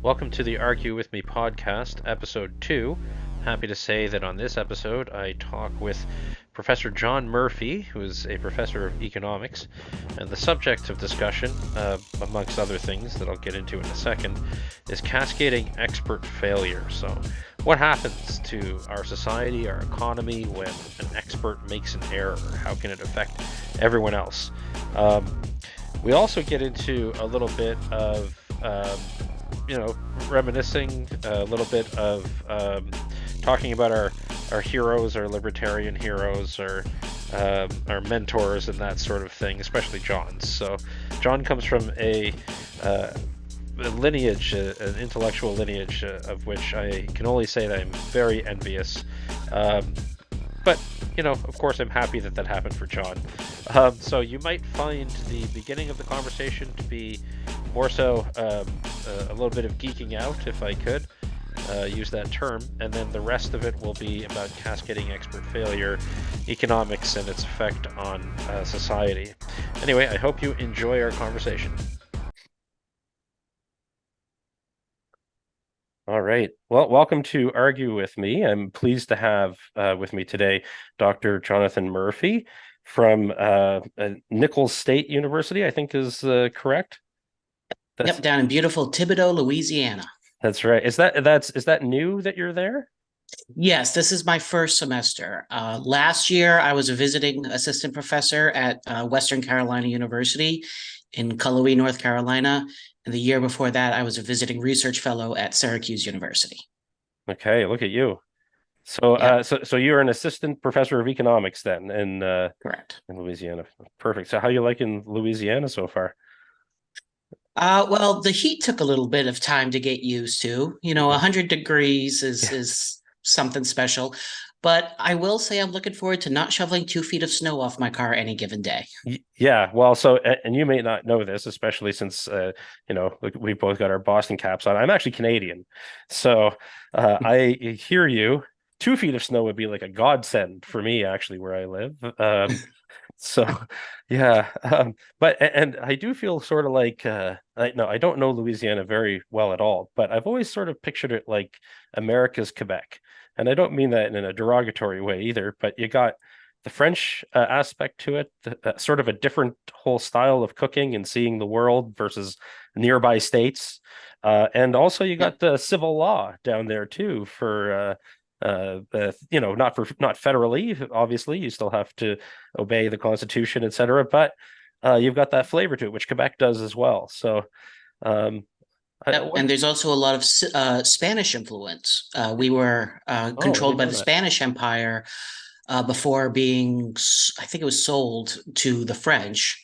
Welcome to the Argue With Me podcast, episode 2. Happy to say that on this episode I talk with Professor Jon Murphy, who is a professor of economics, and the subject of discussion, amongst other things that I'll get into in a second, is cascading expert failure. So, what happens to our society, our economy, when an expert makes an error? How can it affect everyone else? We also get into a little bit of reminiscing, a little bit of talking about our heroes, our libertarian heroes, our mentors, and that sort of thing, especially John's. So, John comes from a lineage, an intellectual lineage, of which I can only say that I'm very envious. But of course, I'm happy that that happened for John. So you might find the beginning of the conversation to be more so a little bit of geeking out, if I could use that term, and then the rest of it will be about cascading expert failure, economics, and its effect on society. Anyway, I hope you enjoy our conversation. All right. Well, welcome to Argue With Me. I'm pleased to have with me today Dr. Jonathan Murphy from Nichols State University, I think is correct. Yep, That's down in beautiful Thibodaux, Louisiana. that's right. Is that new that you're there? Yes, this is my first semester. Last year, I was a visiting assistant professor at Western Carolina University in Cullowhee, North Carolina. And the year before that, I was a visiting research fellow at Syracuse University. Okay, look at you. So, Yep, so you're an assistant professor of economics then correct. in Louisiana. Perfect. So, how you liking Louisiana so far? Well, the heat took a little bit of time to get used to. 100 degrees is something special. But I will say I'm looking forward to not shoveling 2 feet of snow off my car any given day. Yeah, well, so and you may not know this, especially since we both got our Boston caps on. I'm actually Canadian, so I hear you. 2 feet of snow would be like a godsend for me, actually, where I live. So yeah, but and I do feel sort of like I don't know Louisiana very well at all, but I've always sort of pictured it like America's Quebec, and I don't mean that in a derogatory way either. But you got the French aspect to it, sort of a different whole style of cooking and seeing the world versus nearby states. And also you Yep. got the civil law down there too for not federally, obviously, you still have to obey the Constitution, etc. But you've got that flavor to it, which Quebec does as well. So, um, Yep. what? And there's also a lot of Spanish influence. We were Oh, I controlled didn't by know the that. Spanish Empire before being, I think it was sold to the French.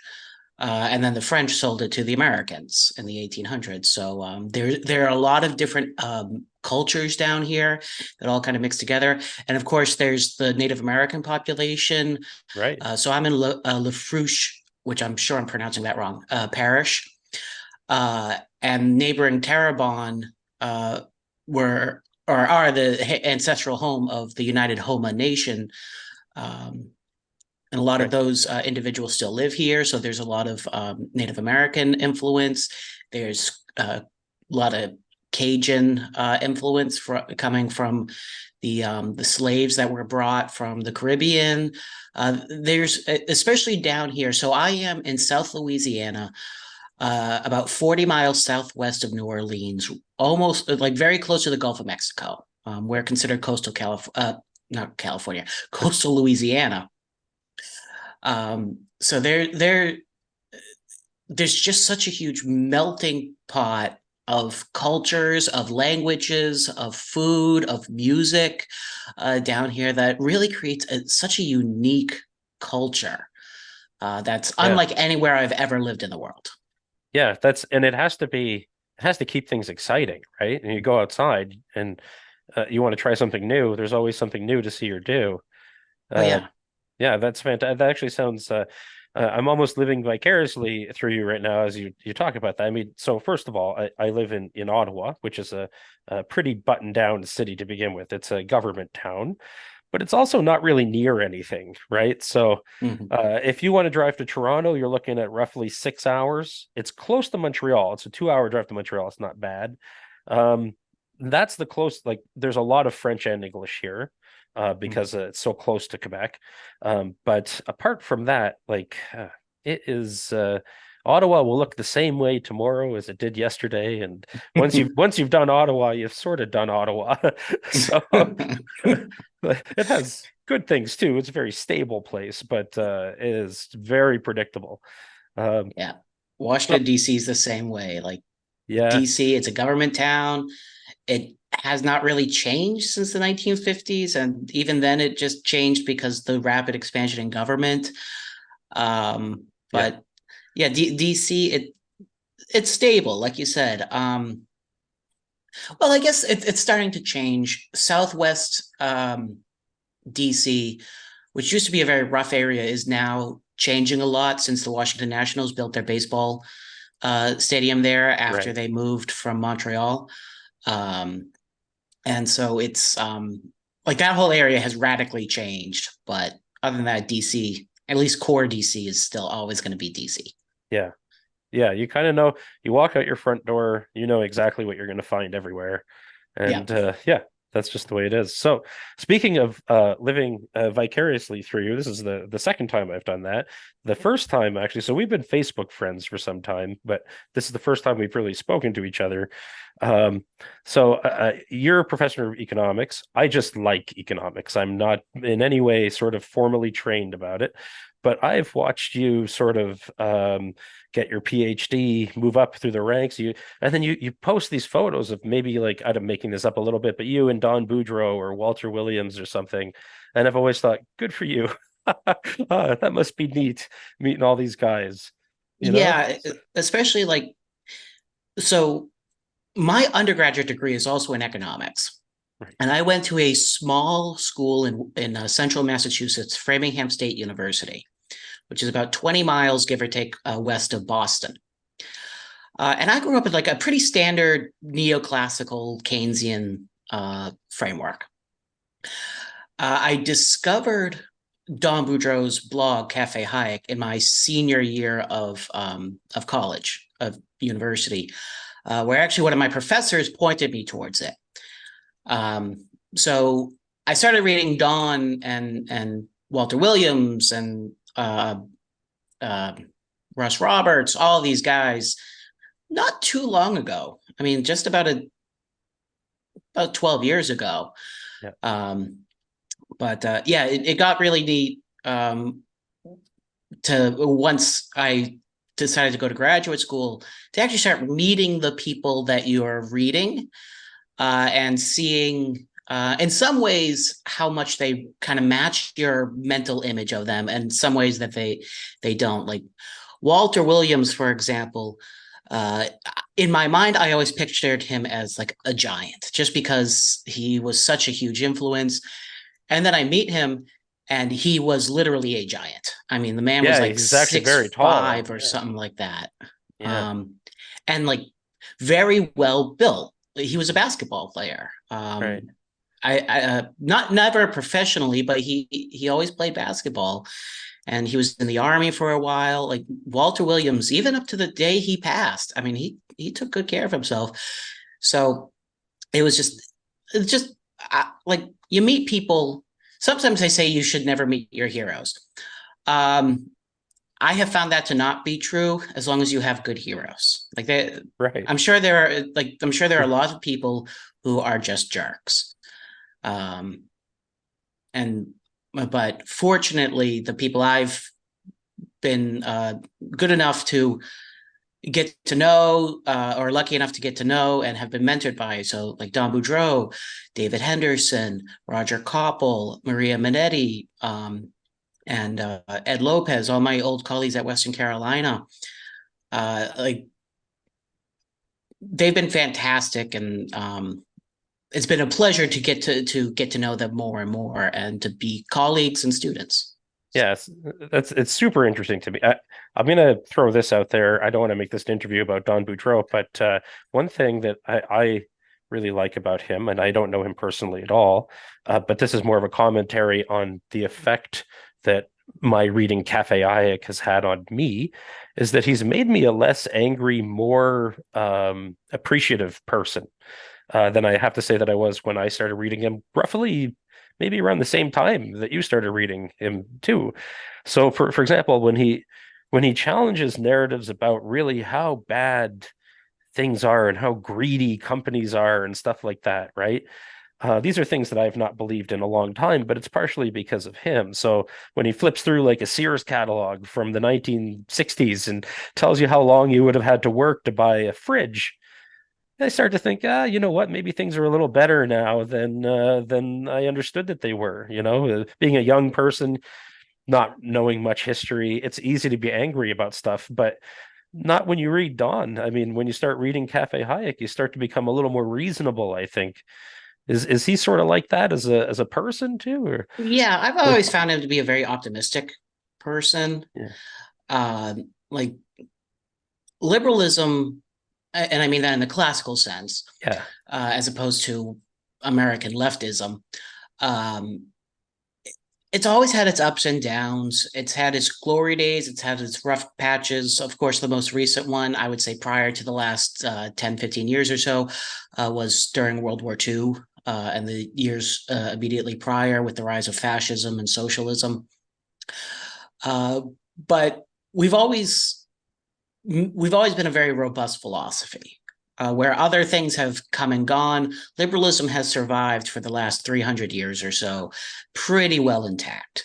And then the French sold it to the Americans in the 1800s. So there are a lot of different cultures down here that all kind of mix together. And of course, there's the Native American population. Right. So I'm in Lafrouche, which I'm sure I'm pronouncing that wrong, parish. And neighboring Terrebonne were or are the ancestral home of the United Homa Nation. Um, and a lot of Right. those individuals still live here. So there's a lot of Native American influence. There's a lot of Cajun influence coming from the slaves that were brought from the Caribbean. There's especially down here. So I am in South Louisiana, about 40 miles southwest of New Orleans, almost like very close to the Gulf of Mexico. We're considered coastal not California, coastal Louisiana. So there's just such a huge melting pot of cultures, of languages, of food, of music down here that really creates such a unique culture that's Yeah. unlike anywhere I've ever lived in the world. Yeah. And it has to keep things exciting, right? And you go outside and you want to try something new. There's always something new to see or do. Oh Uh, yeah. Yeah, that's fantastic. That actually sounds. I'm almost living vicariously through you right now as you talk about that. I mean, so first of all, I live in Ottawa, which is a pretty buttoned down city to begin with. It's a government town, but it's also not really near anything, right? So, Mhm. if you want to drive to Toronto, you're looking at roughly 6 hours. It's close to Montreal. It's a 2 hour drive to Montreal. It's not bad. Um, that's the close, like, there's a lot of French and English here, Mm. because it's so close to Quebec. But apart from that, like, it is, Ottawa will look the same way tomorrow as it did yesterday. And once you've done Ottawa, you've sort of done Ottawa. So it has good things too. It's a very stable place, but it is very predictable. Um, Yeah. but Washington, D.C. is the same way. Like yeah, DC, it's a government town. It has not really changed since the 1950s. And even then, it just changed because the rapid expansion in government. yeah, But yeah, DC, it's stable, like you said. Well, I guess it's starting to change. Southwest DC, which used to be a very rough area, is now changing a lot since the Washington Nationals built their baseball stadium there after right. they moved from Montreal. Um, and so it's like that whole area has radically changed. But other than that, DC, at least core DC, is still always going to be DC. Yeah. Yeah, you kind of know, you walk out your front door, you know exactly what you're going to find everywhere. Yeah. And yeah, that's just the way it is. So, speaking of living vicariously through you, this is the second time I've done that. The first time, actually, so we've been Facebook friends for some time, but this is the first time we've really spoken to each other. Um, you're a professor of economics. I just like economics. I'm not in any way sort of formally trained about it, but I've watched you sort of get your PhD, move up through the ranks. And then you post these photos of, maybe, like, I'm making this up a little bit, but you and Don Boudreaux or Walter Williams or something. And I've always thought, good for you. That must be neat, meeting all these guys, you know? Yeah, especially like so my undergraduate degree is also in economics. Right. And I went to a small school in central Massachusetts, Framingham State University, which is about 20 miles, give or take, west of Boston. And I grew up with like a pretty standard neoclassical Keynesian framework. I discovered Don Boudreaux's blog, Cafe Hayek, in my senior year of college, of university, where actually one of my professors pointed me towards it. So I started reading Don and Walter Williams and uh, Russ Roberts, all these guys, not too long ago. I mean, just about 12 years ago. Yeah. Um, but yeah, it got really neat to once I decided to go to graduate school to actually start meeting the people that you are reading and seeing in some ways how much they kind of match your mental image of them, and some ways that they don't. Like Walter Williams, for example, uh, in my mind, I always pictured him as like a giant, just because he was such a huge influence. And then I meet him, and he was literally a giant. I mean, the man was Yeah, like he's actually very six tall. five or Yeah. something like that, Yeah. um, and like very well built. He was a basketball player. Right. I not never professionally, but he always played basketball, and he was in the army for a while. Like Walter Williams, even up to the day he passed. I mean, he took good care of himself. So it was just it's just like you meet people. Sometimes they say you should never meet your heroes. Um, I have found that to not be true as long as you have good heroes. Right. I'm sure there are a lot of people who are just jerks. Um, and but fortunately, the people I've been good enough to get to know, or lucky enough to get to know and have been mentored by, so like Don Boudreaux, David Henderson, Roger Koppel, Maria Minetti, and Ed Lopez, all my old colleagues at Western Carolina. Like they've been fantastic, and it's been a pleasure to get to know them more and more, and to be colleagues and students. Yes, it's super interesting to me. I'm gonna throw this out there. I don't want to make this an interview about Don Boudreaux, but one thing that I really like about him, and I don't know him personally at all, but this is more of a commentary on the effect that my reading Cafe Hayek has had on me is that he's made me a less angry, more appreciative person than I have to say that I was when I started reading him, roughly maybe around the same time that you started reading him too. So, for example, when he challenges narratives about really how bad things are and how greedy companies are and stuff like that, right? These are things that I've not believed in a long time, but it's partially because of him. So when he flips through like a Sears catalog from the 1960s and tells you how long you would have had to work to buy a fridge, I start to think, you know what? Maybe things are a little better now than I understood that they were. Being a young person, not knowing much history, it's easy to be angry about stuff, but not when you read Dawn. I mean, when you start reading Cafe Hayek, you start to become a little more reasonable, I think. Is he sort of like that as a person too, or Yeah, I've like always found him to be a very optimistic person. yeah, Like liberalism, and I mean that in the classical sense, yeah, as opposed to American leftism. Um, it's always had its ups and downs. It's had its glory days. It's had its rough patches. Of course, the most recent one, I would say prior to the last 10, 15 years or so, was during World War II and the years immediately prior with the rise of fascism and socialism. Uh, but we've always we've always been a very robust philosophy. Where other things have come and gone, liberalism has survived for the last 300 years or so, pretty well intact.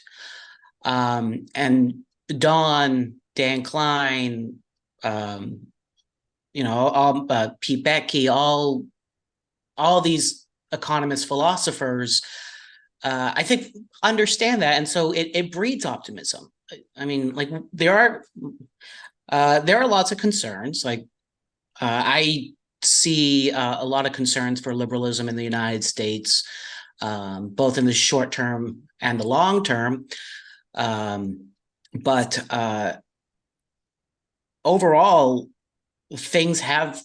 And Dan Klein, Pete Becky, all these economist philosophers, I think understand that, and so it breeds optimism. I mean, like there are lots of concerns. Like I see a lot of concerns for liberalism in the United States, both in the short term and the long term. But overall, things have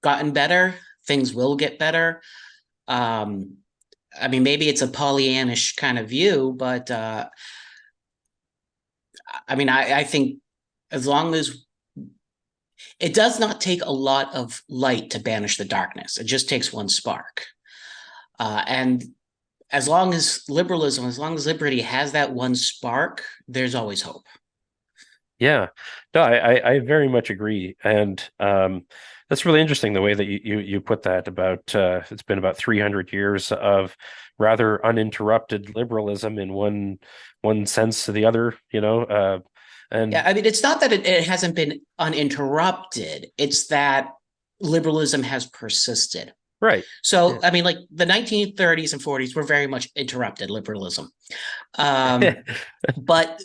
gotten better. Things will get better. Um, I mean, maybe it's a Pollyannish kind of view, but I mean, I think as long as it does not take a lot of light to banish the darkness, it just takes one spark. And as long as liberty has that one spark, there's always hope. yeah. No, I very much agree, and that's really interesting the way that you put that about it's been about 300 years of rather uninterrupted liberalism in one sense to the other, Yeah, and I mean, it's not that it hasn't been uninterrupted, it's that liberalism has persisted. right, So, yeah. I mean, like the 1930s and 40s were very much interrupted liberalism. Um, but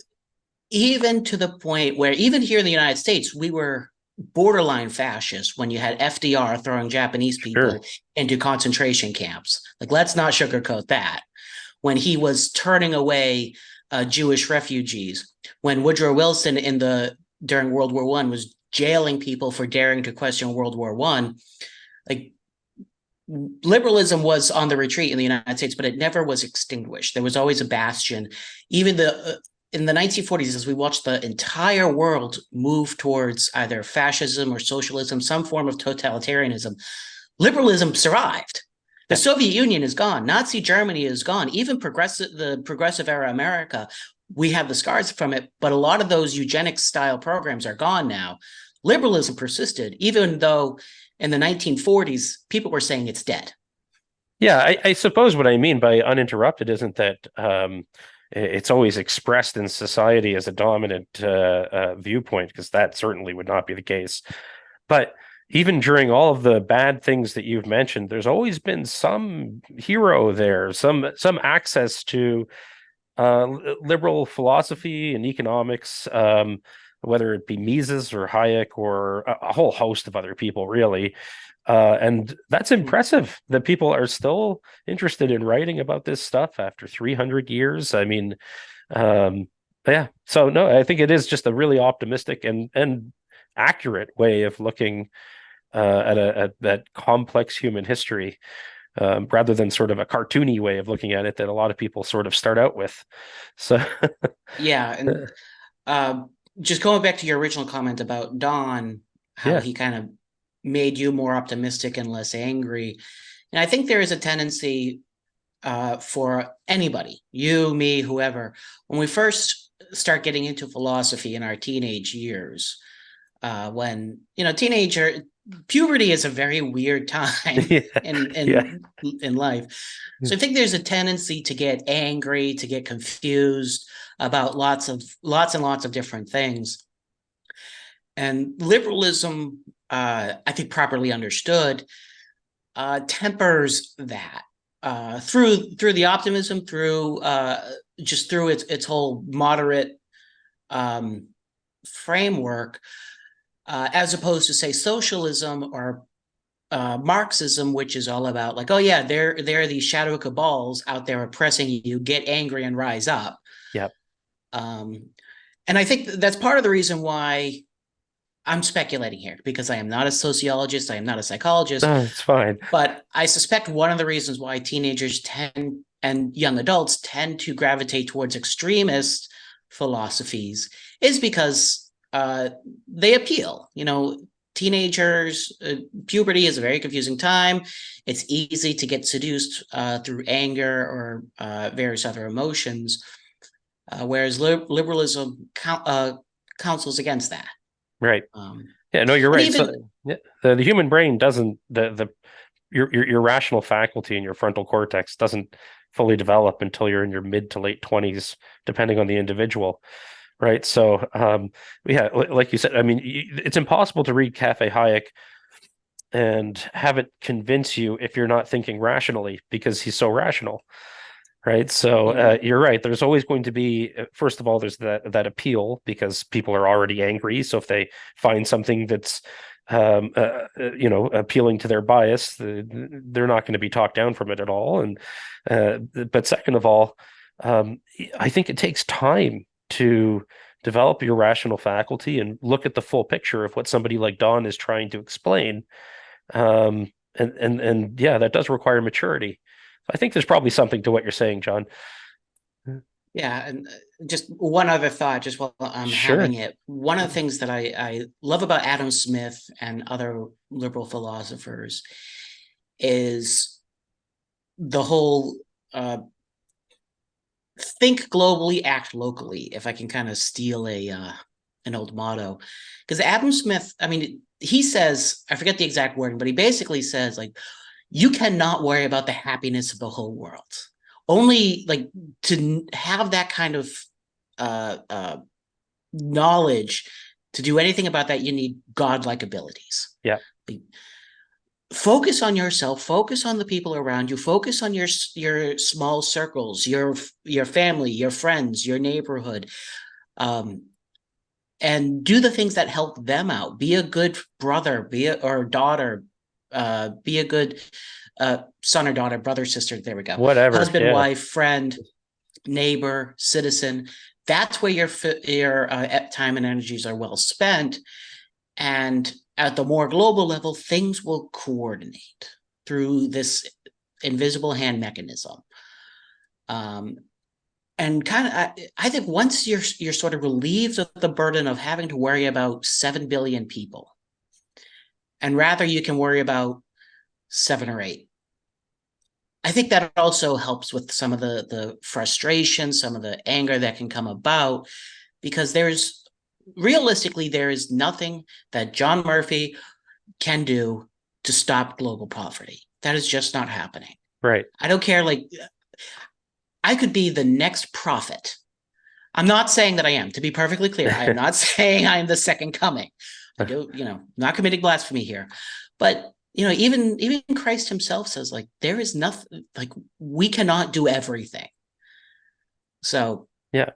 even to the point where, even here in the United States, we were borderline fascist when you had FDR throwing Japanese Sure, people into concentration camps. Like, let's not sugarcoat that. When he was turning away Jewish refugees, when Woodrow Wilson during World War One was jailing people for daring to question World War One, like liberalism was on the retreat in the United States, but it never was extinguished. There was always a bastion. Even in the 1940s, as we watched the entire world move towards either fascism or socialism, some form of totalitarianism, liberalism survived. The yeah, Soviet Union is gone. Nazi Germany is gone. Even the progressive era America, we have the scars from it, but a lot of those eugenics style programs are gone now. Liberalism persisted, even though in the 1940s, people were saying it's dead. yeah. I suppose what I mean by uninterrupted isn't that it's always expressed in society as a dominant viewpoint, because that certainly would not be the case. But even during all of the bad things that you've mentioned, there's always been some hero there, some access to liberal philosophy and economics, whether it be Mises or Hayek or a whole host of other people, really. And that's impressive that people are still interested in writing about this stuff after 300 years. I mean, um, yeah. So no, I think it is just a really optimistic and accurate way of looking at that complex human history. rather than sort of a cartoony way of looking at it that a lot of people sort of start out with. So, Yeah, and uh, just going back to your original comment about Don, how yeah, he kind of made you more optimistic and less angry. And I think there is a tendency for anybody, you, me, whoever, when we first start getting into philosophy in our teenage years, when teenager puberty is a very weird time yeah, yeah, in life. So I think there's a tendency to get angry, to get confused about lots and lots of different things. And liberalism, I think properly understood, tempers that through the optimism, through just through its whole moderate um, framework, as opposed to say socialism or Marxism, which is all about like, oh yeah, there are these shadow cabals out there oppressing you. Get angry and rise up. yeah. Um, and I think that's part of the reason why I'm speculating here, because I am not a sociologist, I am not a psychologist, No, it's fine. but I suspect one of the reasons why teenagers tend and young adults tend to gravitate towards extremist philosophies is because they appeal. Teenagers, puberty is a very confusing time. It's easy to get seduced through anger or various other emotions, whereas liberalism counsels against that. Right. Um, Yeah, no, you're and right. even So yeah, the human brain doesn't the your rational faculty and your frontal cortex doesn't fully develop until you're in your mid to late 20s, depending on the individual, right? So yeah, like you said, I mean, it's impossible to read Cafe Hayek and have it convince you if you're not thinking rationally because he's so rational, right? So yeah, you're right. There's always going to be, first of all, there's that appeal because people are already angry. So if they find something that's appealing to their bias, they're not going to be talked down from it at all. And but second of all, um, I think it takes time to develop your rational faculty and look at the full picture of what somebody like Don is trying to explain. And yeah, that does require maturity. I think there's probably something to what you're saying, John. yeah, and just one other thought, just while I'm Sure. having it. One of the things that I love about Adam Smith and other liberal philosophers is the whole think globally, act locally. If I can kind of steal a an old motto, because Adam Smith, I mean, he says, I forget the exact wording, but he basically says like, you cannot worry about the happiness of the whole world. Only like to have that kind of uh, uh, knowledge to do anything about that, you need godlike abilities. Yeah. Like, focus on yourself, focus on the people around you, focus on your small circles, your family, your friends, your neighborhood, um, and do the things that help them out. Be a good brother, or daughter, be a good son or daughter, brother, sister. There we go. Whatever. Husband, Yeah. wife, friend, neighbor, citizen. That's where your time and energies are well spent. And at the more global level, things will coordinate through this invisible hand mechanism. Um, and kind of, I think once you're sort of relieved of the burden of having to worry about 7 billion people, and rather you can worry about 7 or 8. I think that also helps with some of the frustration, some of the anger that can come about, because realistically there is nothing that Jon Murphy can do to stop global poverty. That is just not happening. Right. I don't care. Like, I could be the next prophet. I'm not saying that I am, to be perfectly clear. I am not saying I am the second coming. I do, not committing blasphemy here. But, even Christ himself says, like, there is nothing, like, we cannot do everything. So, Yeah.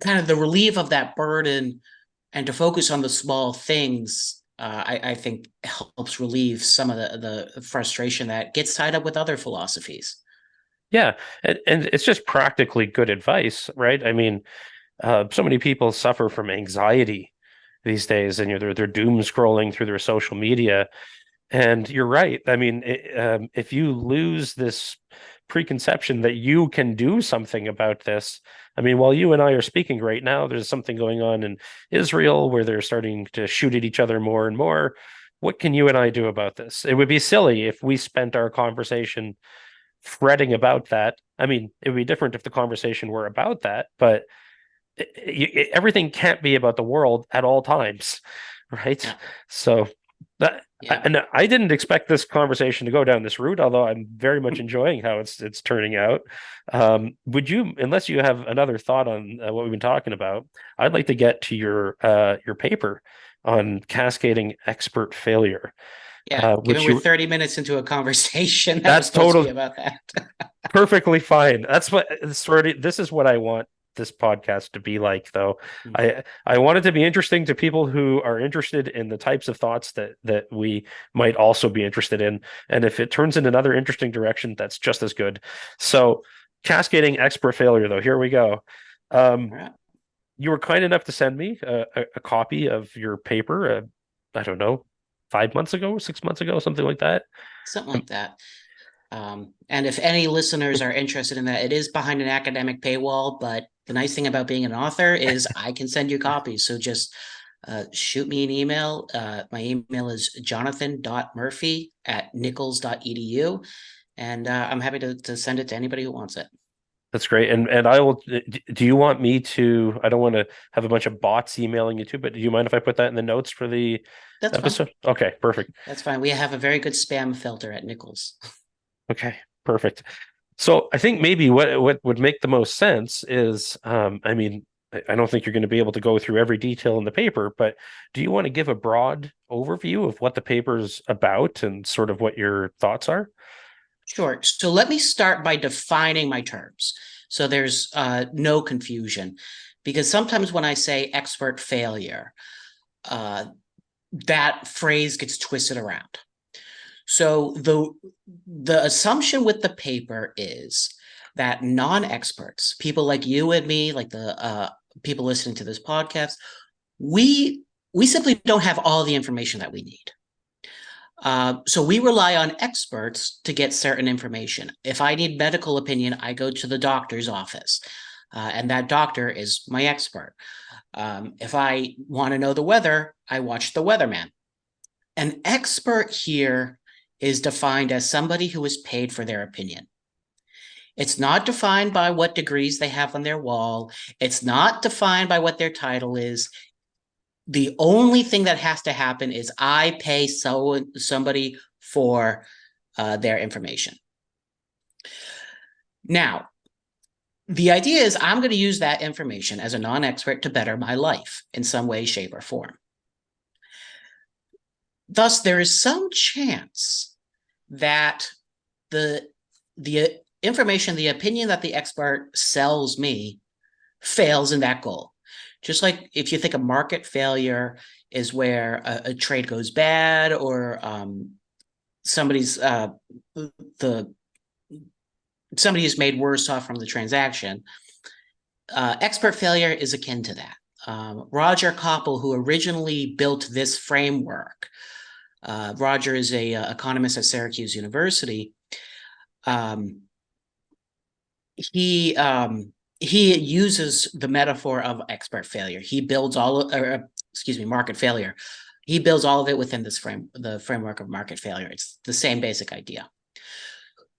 kind of the relief of that burden and to focus on the small things, I think helps relieve some of the frustration that gets tied up with other philosophies. Yeah. And it's just practically good advice, right? I mean, so many people suffer from anxiety these days, and they're doom scrolling through their social media. And you're right. I mean, if you lose this preconception that you can do something about this, I mean, while you and I are speaking right now, there's something going on in Israel where they're starting to shoot at each other more and more. What can you and I do about this? It would be silly if we spent our conversation fretting about that. I mean, it would be different if the conversation were about that, but everything can't be about the world at all times, right? Yeah. So that Yeah. and I didn't expect this conversation to go down this route, although I'm very much enjoying how it's turning out. Would you, unless you have another thought on what we've been talking about, I'd like to get to your paper on cascading expert failure, Yeah. Given which we're you 30 minutes into a conversation that was that's supposed to be total about that. perfectly fine. That's what sort of this is what I want this podcast to be like, though. I want it to be interesting to people who are interested in the types of thoughts that we might also be interested in. And if it turns in another interesting direction, that's just as good. So cascading expert failure, though, here we go. All Um, right. you were kind enough to send me a copy of your paper, I don't know, 5 months ago, 6 months ago, something like that. Something Um, like that. And if any listeners are interested in that, it is behind an academic paywall, but the nice thing about being an author is I can send you copies. So just shoot me an email. My email is jonathan.murphy@nichols.edu. And I'm happy to send it to anybody who wants it. That's great. And I will, do you want me to, I don't want to have a bunch of bots emailing you too, but do you mind if I put that in the notes for the That's fine. episode? Okay, perfect. That's fine. We have a very good spam filter at Nichols. Okay, perfect. So I think maybe what would make the most sense is, I mean, I don't think you're going to be able to go through every detail in the paper, but do you want to give a broad overview of what the paper's about and sort of what your thoughts are? Sure. So let me start by defining my terms. So there's no confusion. Because sometimes when I say expert failure, uh, that phrase gets twisted around. So the assumption with the paper is that non-experts, people like you and me, like the people listening to this podcast, we we simply don't have all the information that we need. So we rely on experts to get certain information. If I need medical opinion, I go to the doctor's office, and that doctor is my expert. If I want to know the weather, I watch the weatherman. An expert here is defined as somebody who is paid for their opinion. It's not defined by what degrees they have on their wall. It's not defined by what their title is. The only thing that has to happen is I pay somebody for their information. Now, the idea is I'm going to use that information as a non-expert to better my life in some way, shape, or form. Thus, there is some chance that the information, the opinion that the expert sells me fails in that goal. Just like if you think a market failure is where a trade goes bad or somebody's somebody is made worse off from the transaction. Expert failure is akin to that. Roger Koppel, who originally built this framework, Roger is a economist at Syracuse University. He uses the metaphor of expert failure. He builds market failure. He builds all of it within the framework of market failure. It's the same basic idea.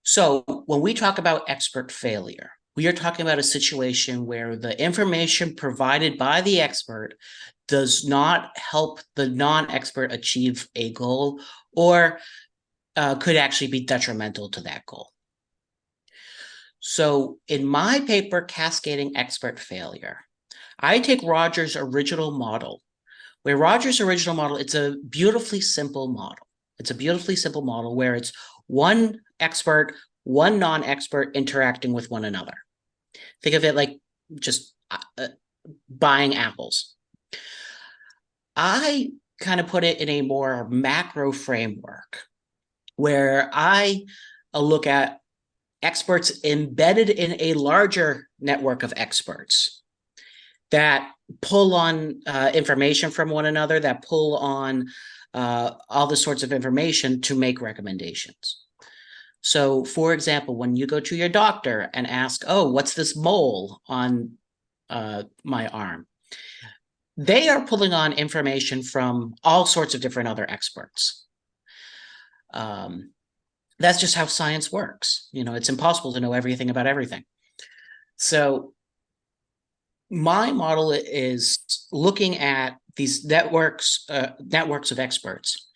So when we talk about expert failure, we are talking about a situation where the information provided by the expert does not help the non-expert achieve a goal or could actually be detrimental to that goal. So in my paper, Cascading Expert Failure, I take Roger's original model, where Roger's original model, it's a beautifully simple model. It's a beautifully simple model where it's one expert, one non-expert interacting with one another. Think of it like just buying apples. I kind of put it in a more macro framework where I look at experts embedded in a larger network of experts that pull on information from one another, that pull on all this sorts of information to make recommendations. So, for example, when you go to your doctor and ask, oh, what's this mole on my arm? They are pulling on information from all sorts of different other experts. That's just how science works. It's impossible to know everything about everything. So my model is looking at these networks of experts,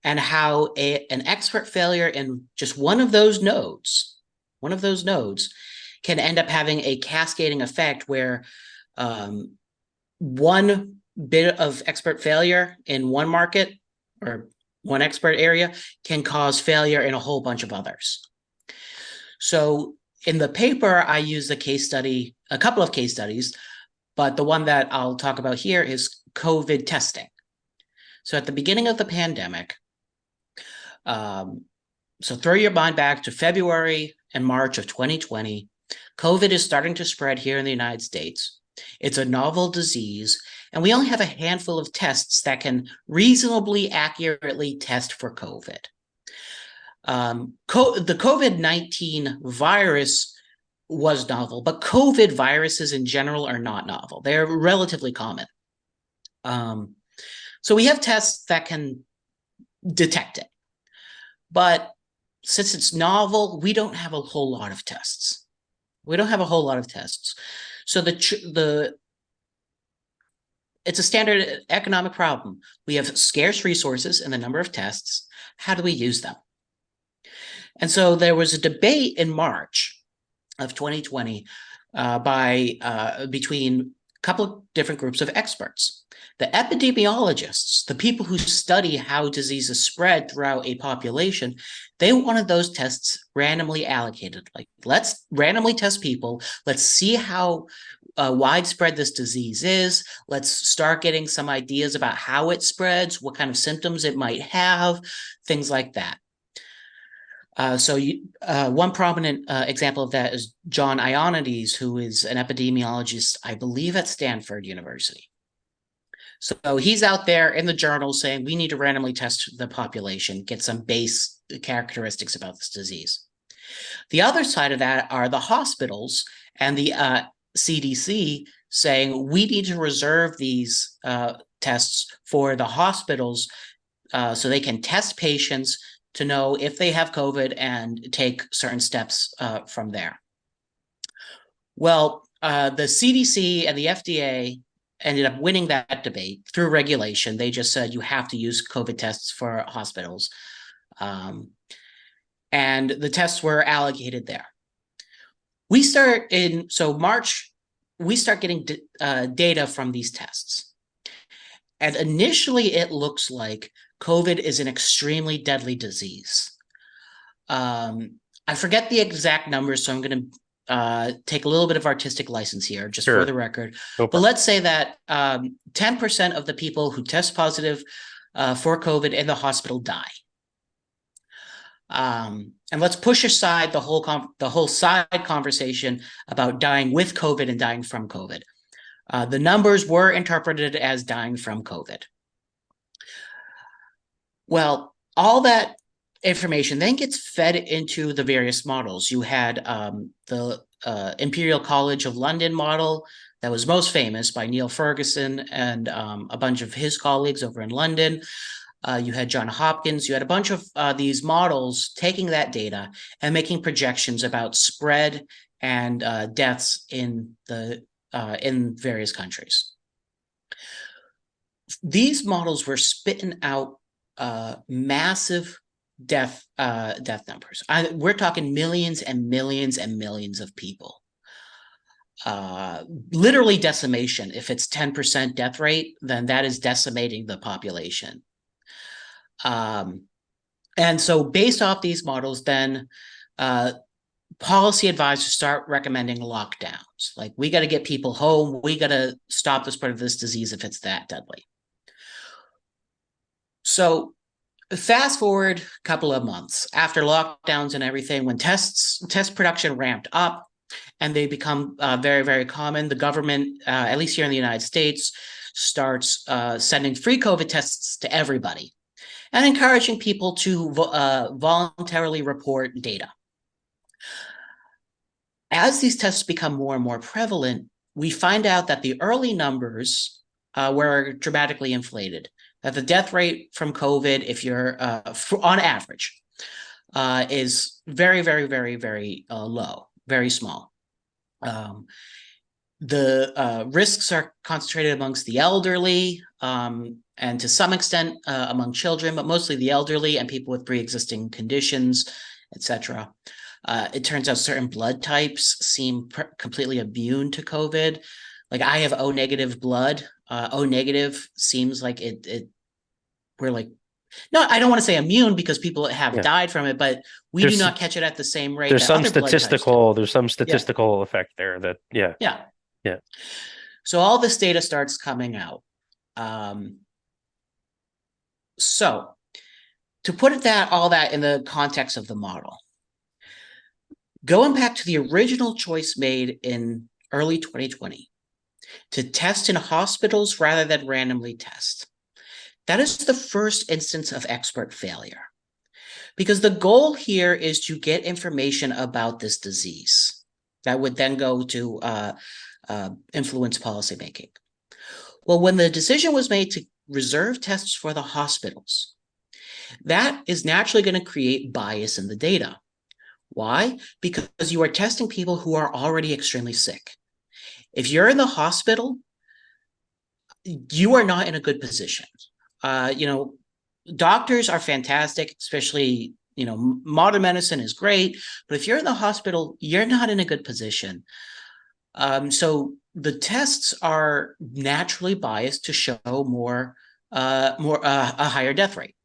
and how an expert failure in just one of those nodes can end up having a cascading effect where one bit of expert failure in one market or one expert area can cause failure in a whole bunch of others. So in the paper, I use a couple of case studies, but the one that I'll talk about here is COVID testing. So at the beginning of the pandemic, so throw your mind back to February and March of 2020, COVID is starting to spread here in the United States. It's a novel disease, and we only have a handful of tests that can reasonably accurately test for COVID. The COVID-19 virus was novel, but COVID viruses in general are not novel. They're relatively common. So we have tests that can detect it. But since it's novel, we don't have a whole lot of tests. So it's a standard economic problem. We have scarce resources and the number of tests. How do we use them? And so there was a debate in March of 2020 between a couple of different groups of experts. The epidemiologists, the people who study how diseases spread throughout a population, they wanted those tests randomly allocated. Like, let's randomly test people. Let's see how widespread this disease is. Let's start getting some ideas about how it spreads, what kind of symptoms it might have, things like that. One prominent example of that is John Ioannidis, who is an epidemiologist, I believe, at Stanford University. So he's out there in the journal saying we need to randomly test the population, get some base characteristics about this disease. The other side of that are the hospitals and the CDC saying we need to reserve these tests for the hospitals so they can test patients to know if they have COVID and take certain steps from there. Well, the CDC and the FDA ended up winning that debate through regulation. They just said you have to use COVID tests for hospitals. And the tests were allocated there. March, we start getting data from these tests. And initially, it looks like COVID is an extremely deadly disease. I forget the exact numbers, so I'm going to take a little bit of artistic license here, just for the record. But let's say that 10% of the people who test positive for COVID in the hospital die. And let's push aside the whole side conversation about dying with COVID and dying from COVID. The numbers were interpreted as dying from COVID. Well, all that information then gets fed into the various models. You had the Imperial College of London model that was most famous by Neil Ferguson and a bunch of his colleagues over in London. You had John Hopkins. You had a bunch of these models taking that data and making projections about spread and deaths in various countries. These models were spitting out massive death numbers. We're talking millions and millions and millions of people. Literally decimation. If it's 10% death rate, then that is decimating the population. And so based off these models, then policy advisors start recommending lockdowns. Like, we got to get people home. We got to stop the spread of this disease if it's that deadly. So fast forward a couple of months after lockdowns and everything, when test production ramped up and they become very, very common, the government, at least here in the United States, starts sending free COVID tests to everybody. and encouraging people to voluntarily report data. As these tests become more and more prevalent, we find out that the early numbers were dramatically inflated, that the death rate from COVID, if you're on average, is very, very, very, very low, very small. The risks are concentrated amongst the elderly and to some extent among children, but mostly the elderly and people with pre-existing conditions, etc. It turns out certain blood types seem completely immune to COVID. Like I have O negative blood. O negative seems like we're like, no, I don't want to say immune because people have died from it, but we do not catch it at the same rate that other blood types do. There's some statistical effect there that, Yeah. Yeah. So all this data starts coming out. So to put all that in the context of the model, going back to the original choice made in early 2020 to test in hospitals rather than randomly test, that is the first instance of expert failure. Because the goal here is to get information about this disease that would then go to influence policymaking. Well, when the decision was made to reserve tests for the hospitals, that is naturally going to create bias in the data. Why? Because you are testing people who are already extremely sick. If you're in the hospital, you are not in a good position. Doctors are fantastic, especially, modern medicine is great, but if you're in the hospital, you're not in a good position. So the tests are naturally biased to show a higher death rate,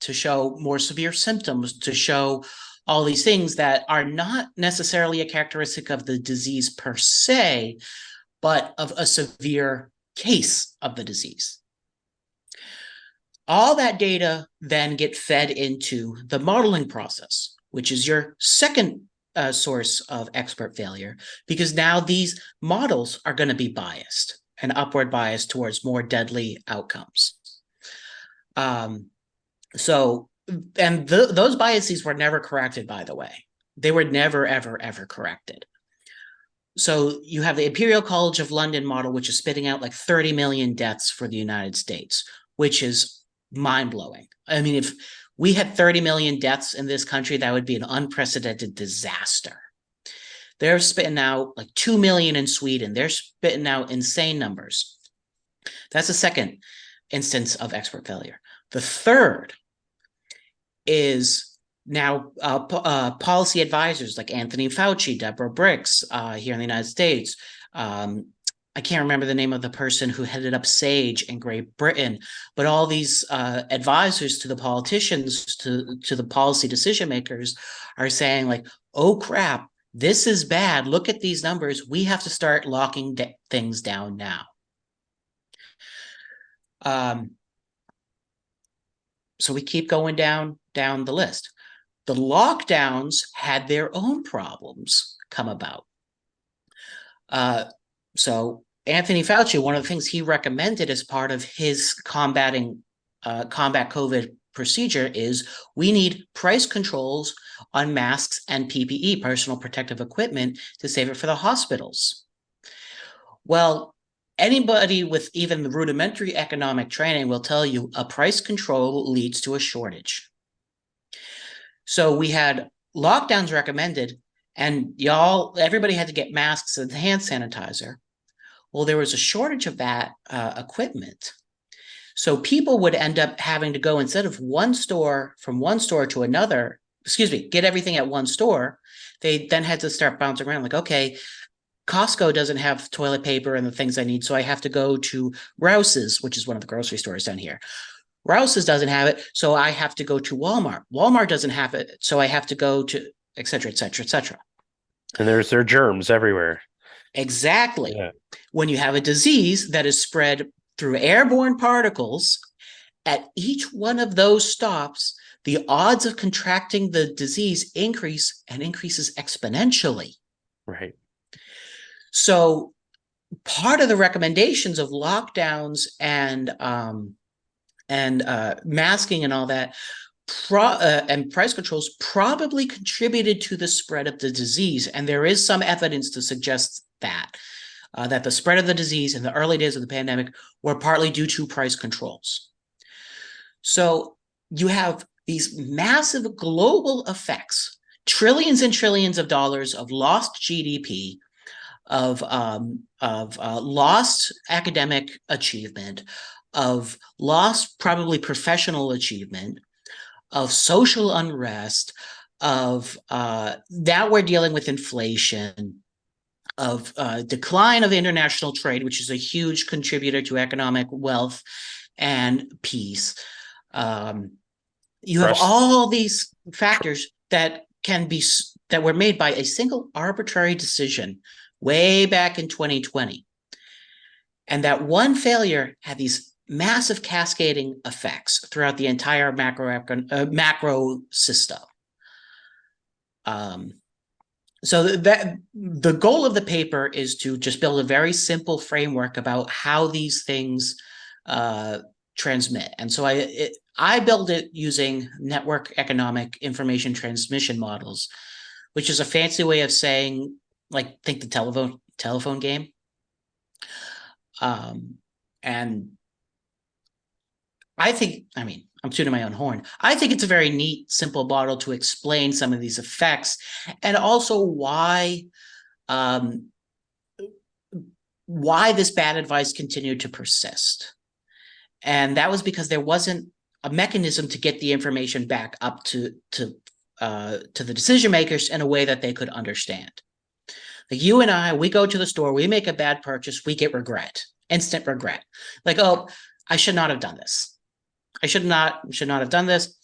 to show more severe symptoms, to show all these things that are not necessarily a characteristic of the disease per se, but of a severe case of the disease. All that data then get fed into the modeling process, which is your second source of expert failure, because now these models are going to be biased and upward biased towards more deadly outcomes. Those biases were never corrected, by the way. They were never, ever, ever corrected. So you have the Imperial College of London model, which is spitting out like 30 million deaths for the United States, which is mind-blowing. I mean, if we had 30 million deaths in this country, that would be an unprecedented disaster. They're spitting out like 2 million in Sweden. They're spitting out insane numbers. That's the second instance of expert failure. The third is now policy advisors like Anthony Fauci, Deborah Birx here in the United States. I can't remember the name of the person who headed up SAGE in Great Britain, but all these advisors to the politicians, to the policy decision makers are saying like, oh crap, this is bad. Look at these numbers. We have to start locking things down now. So we keep going down the list. The lockdowns had their own problems come about. So Anthony Fauci, one of the things he recommended as part of his combat COVID procedure is we need price controls on masks and PPE, personal protective equipment, to save it for the hospitals. Well, anybody with even rudimentary economic training will tell you a price control leads to a shortage. So we had lockdowns recommended, and everybody had to get masks and hand sanitizer. Well, there was a shortage of that equipment. So people would end up having to go, instead of from one store to another, get everything at one store, they then had to start bouncing around like, okay, Costco doesn't have toilet paper and the things I need, so I have to go to Rouse's, which is one of the grocery stores down here. Rouse's doesn't have it, so I have to go to Walmart. Walmart doesn't have it, so I have to go to et cetera, et cetera, et cetera. And there are germs everywhere. Exactly. Yeah. When you have a disease that is spread through airborne particles, at each one of those stops, the odds of contracting the disease increases exponentially. Right. So part of the recommendations of lockdowns and and masking and all that, and price controls probably contributed to the spread of the disease. And there is some evidence to suggest that the spread of the disease in the early days of the pandemic were partly due to price controls. So you have these massive global effects, trillions and trillions of dollars of lost GDP, of lost academic achievement, of lost probably professional achievement, of social unrest, of now we're dealing with inflation, of decline of international trade, which is a huge contributor to economic wealth and peace. You have all these factors that were made by a single arbitrary decision way back in 2020. And that one failure had these massive cascading effects throughout the entire macro system. So that the goal of the paper is to just build a very simple framework about how these things transmit. And so I build it using network economic information transmission models, which is a fancy way of saying, like, think the telephone game. And I think, I mean, I'm tooting my own horn. I think it's a very neat, simple model to explain some of these effects, and also why this bad advice continued to persist. And that was because there wasn't a mechanism to get the information back up to the decision makers in a way that they could understand. Like you and I, we go to the store, we make a bad purchase, we get regret, instant regret. Like, oh, I should not have done this. I should not have done this.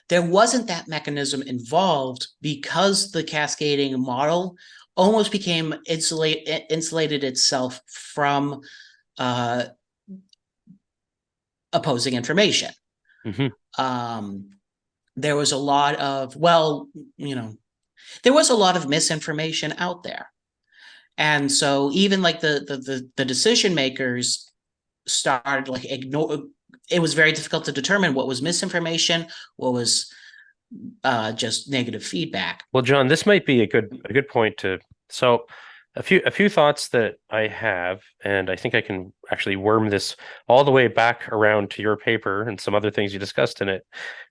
There wasn't that mechanism involved because the cascading model almost became insulated itself from opposing information. Mm-hmm. There was a lot of, there was a lot of misinformation out there. And so even like the decision makers started like it was very difficult to determine what was misinformation, what was just negative feedback. Well, John, this might be a good point to. So a few thoughts that I have, and I think I can actually worm this all the way back around to your paper and some other things you discussed in it,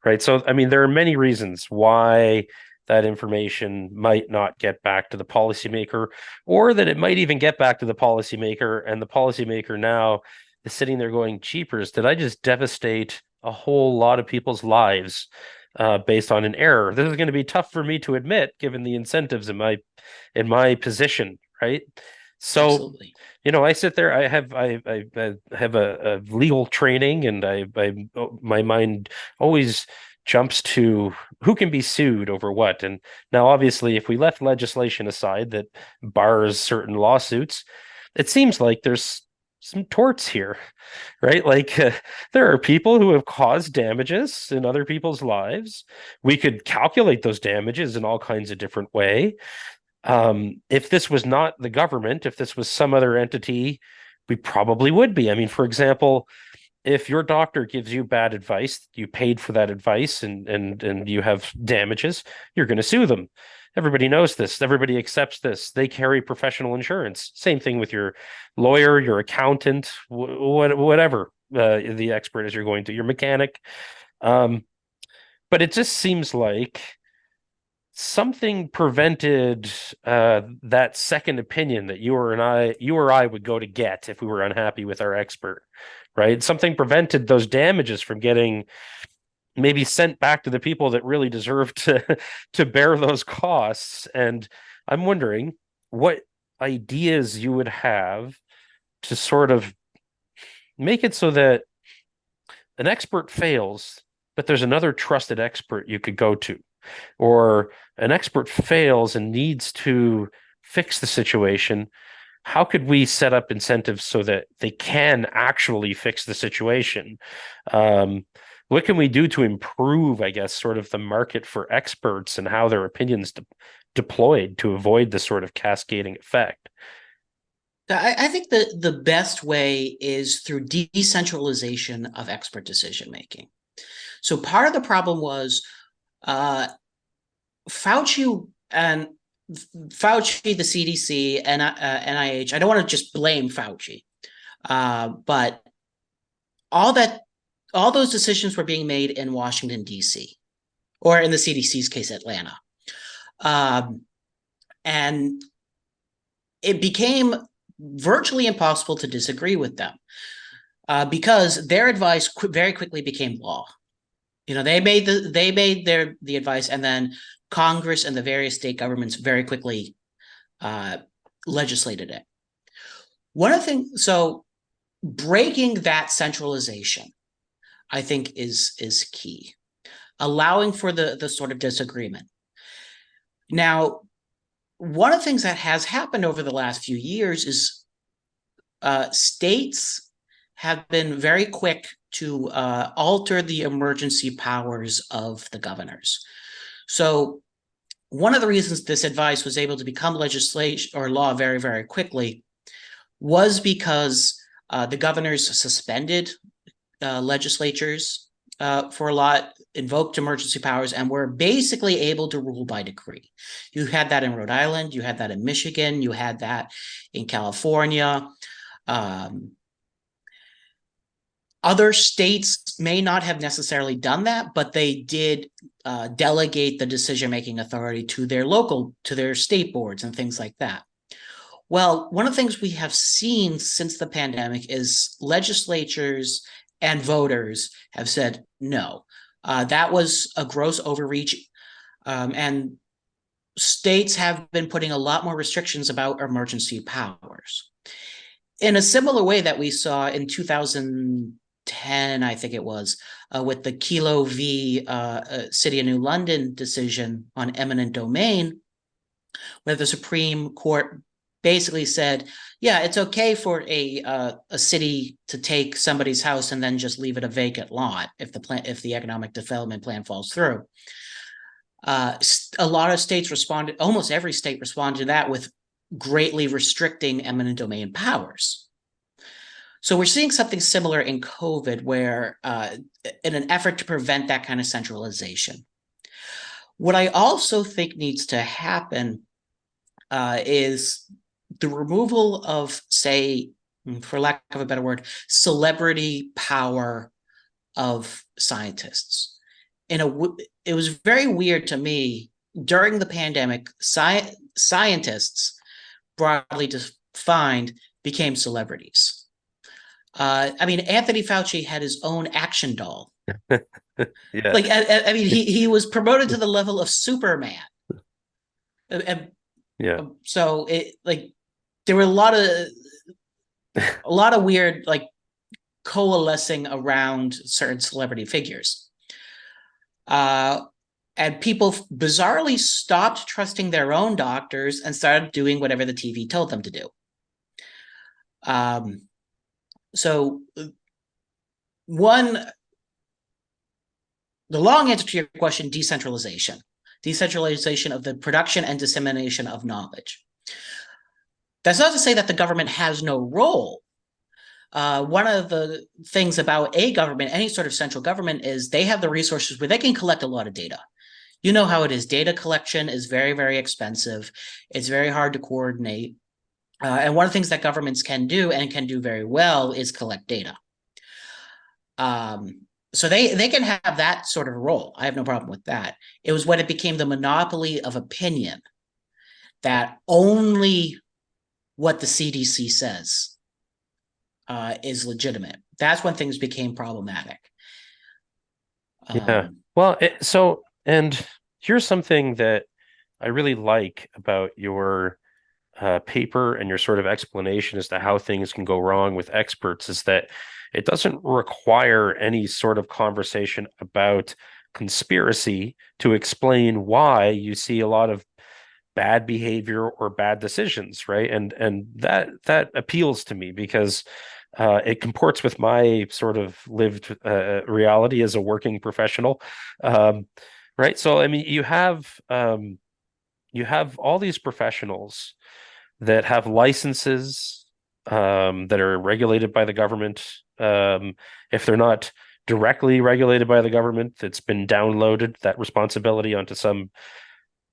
right? So, I mean, there are many reasons why that information might not get back to the policymaker, or that it might even get back to the policymaker, and the policymaker now is sitting there going, "Jeepers, did I just devastate a whole lot of people's lives based on an error? This is going to be tough for me to admit, given the incentives in my position." Right. So, absolutely. I sit there, I have a legal training, and my mind always jumps to who can be sued over what. And now, obviously, if we left legislation aside that bars certain lawsuits, it seems like there's some torts here, right? Like there are people who have caused damages in other people's lives. We could calculate those damages in all kinds of different ways. If this was not the government, if this was some other entity, we probably would be. I mean, for example, if your doctor gives you bad advice, you paid for that advice, and you have damages, you're going to sue them. Everybody knows this. Everybody accepts this. They carry professional insurance. Same thing with your lawyer, your accountant, whatever the expert is you're going to, your mechanic. But it just seems like something prevented that second opinion that you or I would go to get if we were unhappy with our expert, right? Something prevented those damages from getting maybe sent back to the people that really deserve to bear those costs. And I'm wondering what ideas you would have to sort of make it so that an expert fails, but there's another trusted expert you could go to, or an expert fails and needs to fix the situation. How could we set up incentives so that they can actually fix the situation? What can we do to improve, I guess, sort of the market for experts and how their opinions deployed to avoid the sort of cascading effect? I think the best way is through decentralization of expert decision making. So part of the problem was uh, Fauci and Fauci, the CDC, and NIH. I don't want to just blame Fauci, but all that all those decisions were being made in Washington D.C. or in the CDC's case, Atlanta, um, and it became virtually impossible to disagree with them because their advice very quickly became law. You know, they made the advice, and then Congress and the various state governments very quickly uh, legislated it. One of the things, so breaking that centralization, I think, is key, allowing for the sort of disagreement. Now, one of the things that has happened over the last few years is states have been very quick to alter the emergency powers of the governors. So one of the reasons this advice was able to become legislation or law very, very quickly was because the governors suspended legislatures for a lot, invoked emergency powers, and were basically able to rule by decree. You had that in Rhode Island, you had that in Michigan, you had that in California. Um, Other states may not have necessarily done that, but they did delegate the decision-making authority to their state boards and things like that. Well, one of the things we have seen since the pandemic is legislatures and voters have said no. That was a gross overreach, and states have been putting a lot more restrictions about emergency powers. In a similar way that we saw in 2010, I think it was, with the Kelo v. City of New London decision on eminent domain, where the Supreme Court basically said, yeah, it's okay for a city to take somebody's house and then just leave it a vacant lot if the economic development plan falls through. A lot of states responded, almost every state responded to that with greatly restricting eminent domain powers. So we're seeing something similar in COVID, where in an effort to prevent that kind of centralization. What I also think needs to happen is the removal of, say, for lack of a better word, celebrity power of scientists. It was very weird to me during the pandemic. Scientists, broadly defined, became celebrities. I mean, Anthony Fauci had his own action doll. Yeah. Like, I mean, he was promoted to the level of Superman. And Yeah. so it, like, there were a lot of weird, like, coalescing around certain celebrity figures. And people bizarrely stopped trusting their own doctors and started doing whatever the TV told them to do. So the long answer to your question, decentralization of the production and dissemination of knowledge. That's not to say that the government has no role. One of the things about a government, any sort of central government, is they have the resources where they can collect a lot of data. You know how it is. Data collection is very, very expensive. It's very hard to coordinate. And one of the things that governments can do, and can do very well, is collect data. So they can have that sort of role. I have no problem with that. It was when it became the monopoly of opinion, that only what the CDC says is legitimate. That's when things became problematic. Yeah. Well, and here's something that I really like about your paper and your sort of explanation as to how things can go wrong with experts, is that it doesn't require any sort of conversation about conspiracy to explain why you see a lot of bad behavior or bad decisions, right? And that appeals to me because it comports with my sort of lived reality as a working professional, right? So I mean, you have all these professionals that have licenses that are regulated by the government. If they're not directly regulated by the government, it's been downloaded, that responsibility, onto some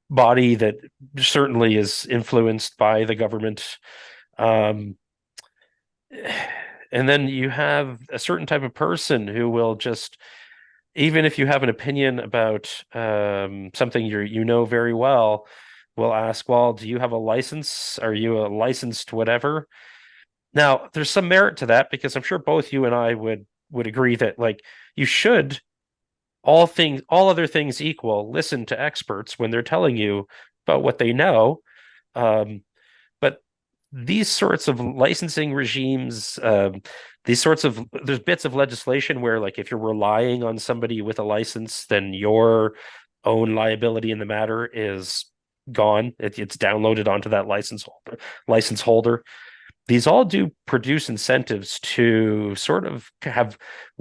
body that certainly is influenced by the government. Um, and then you have a certain type of person who will just, even if you have an opinion about something you know very well, will ask, well, do you have a license? Are you a licensed whatever? Now, there's some merit to that, because I'm sure both you and I would agree that, like, you should, all other things equal, listen to experts when they're telling you about what they know. Um, but these sorts of licensing regimes, these sorts of there's bits of legislation where, like, if you're relying on somebody with a license, then your own liability in the matter is gone. It's downloaded onto that license holder. These all do produce incentives to sort of have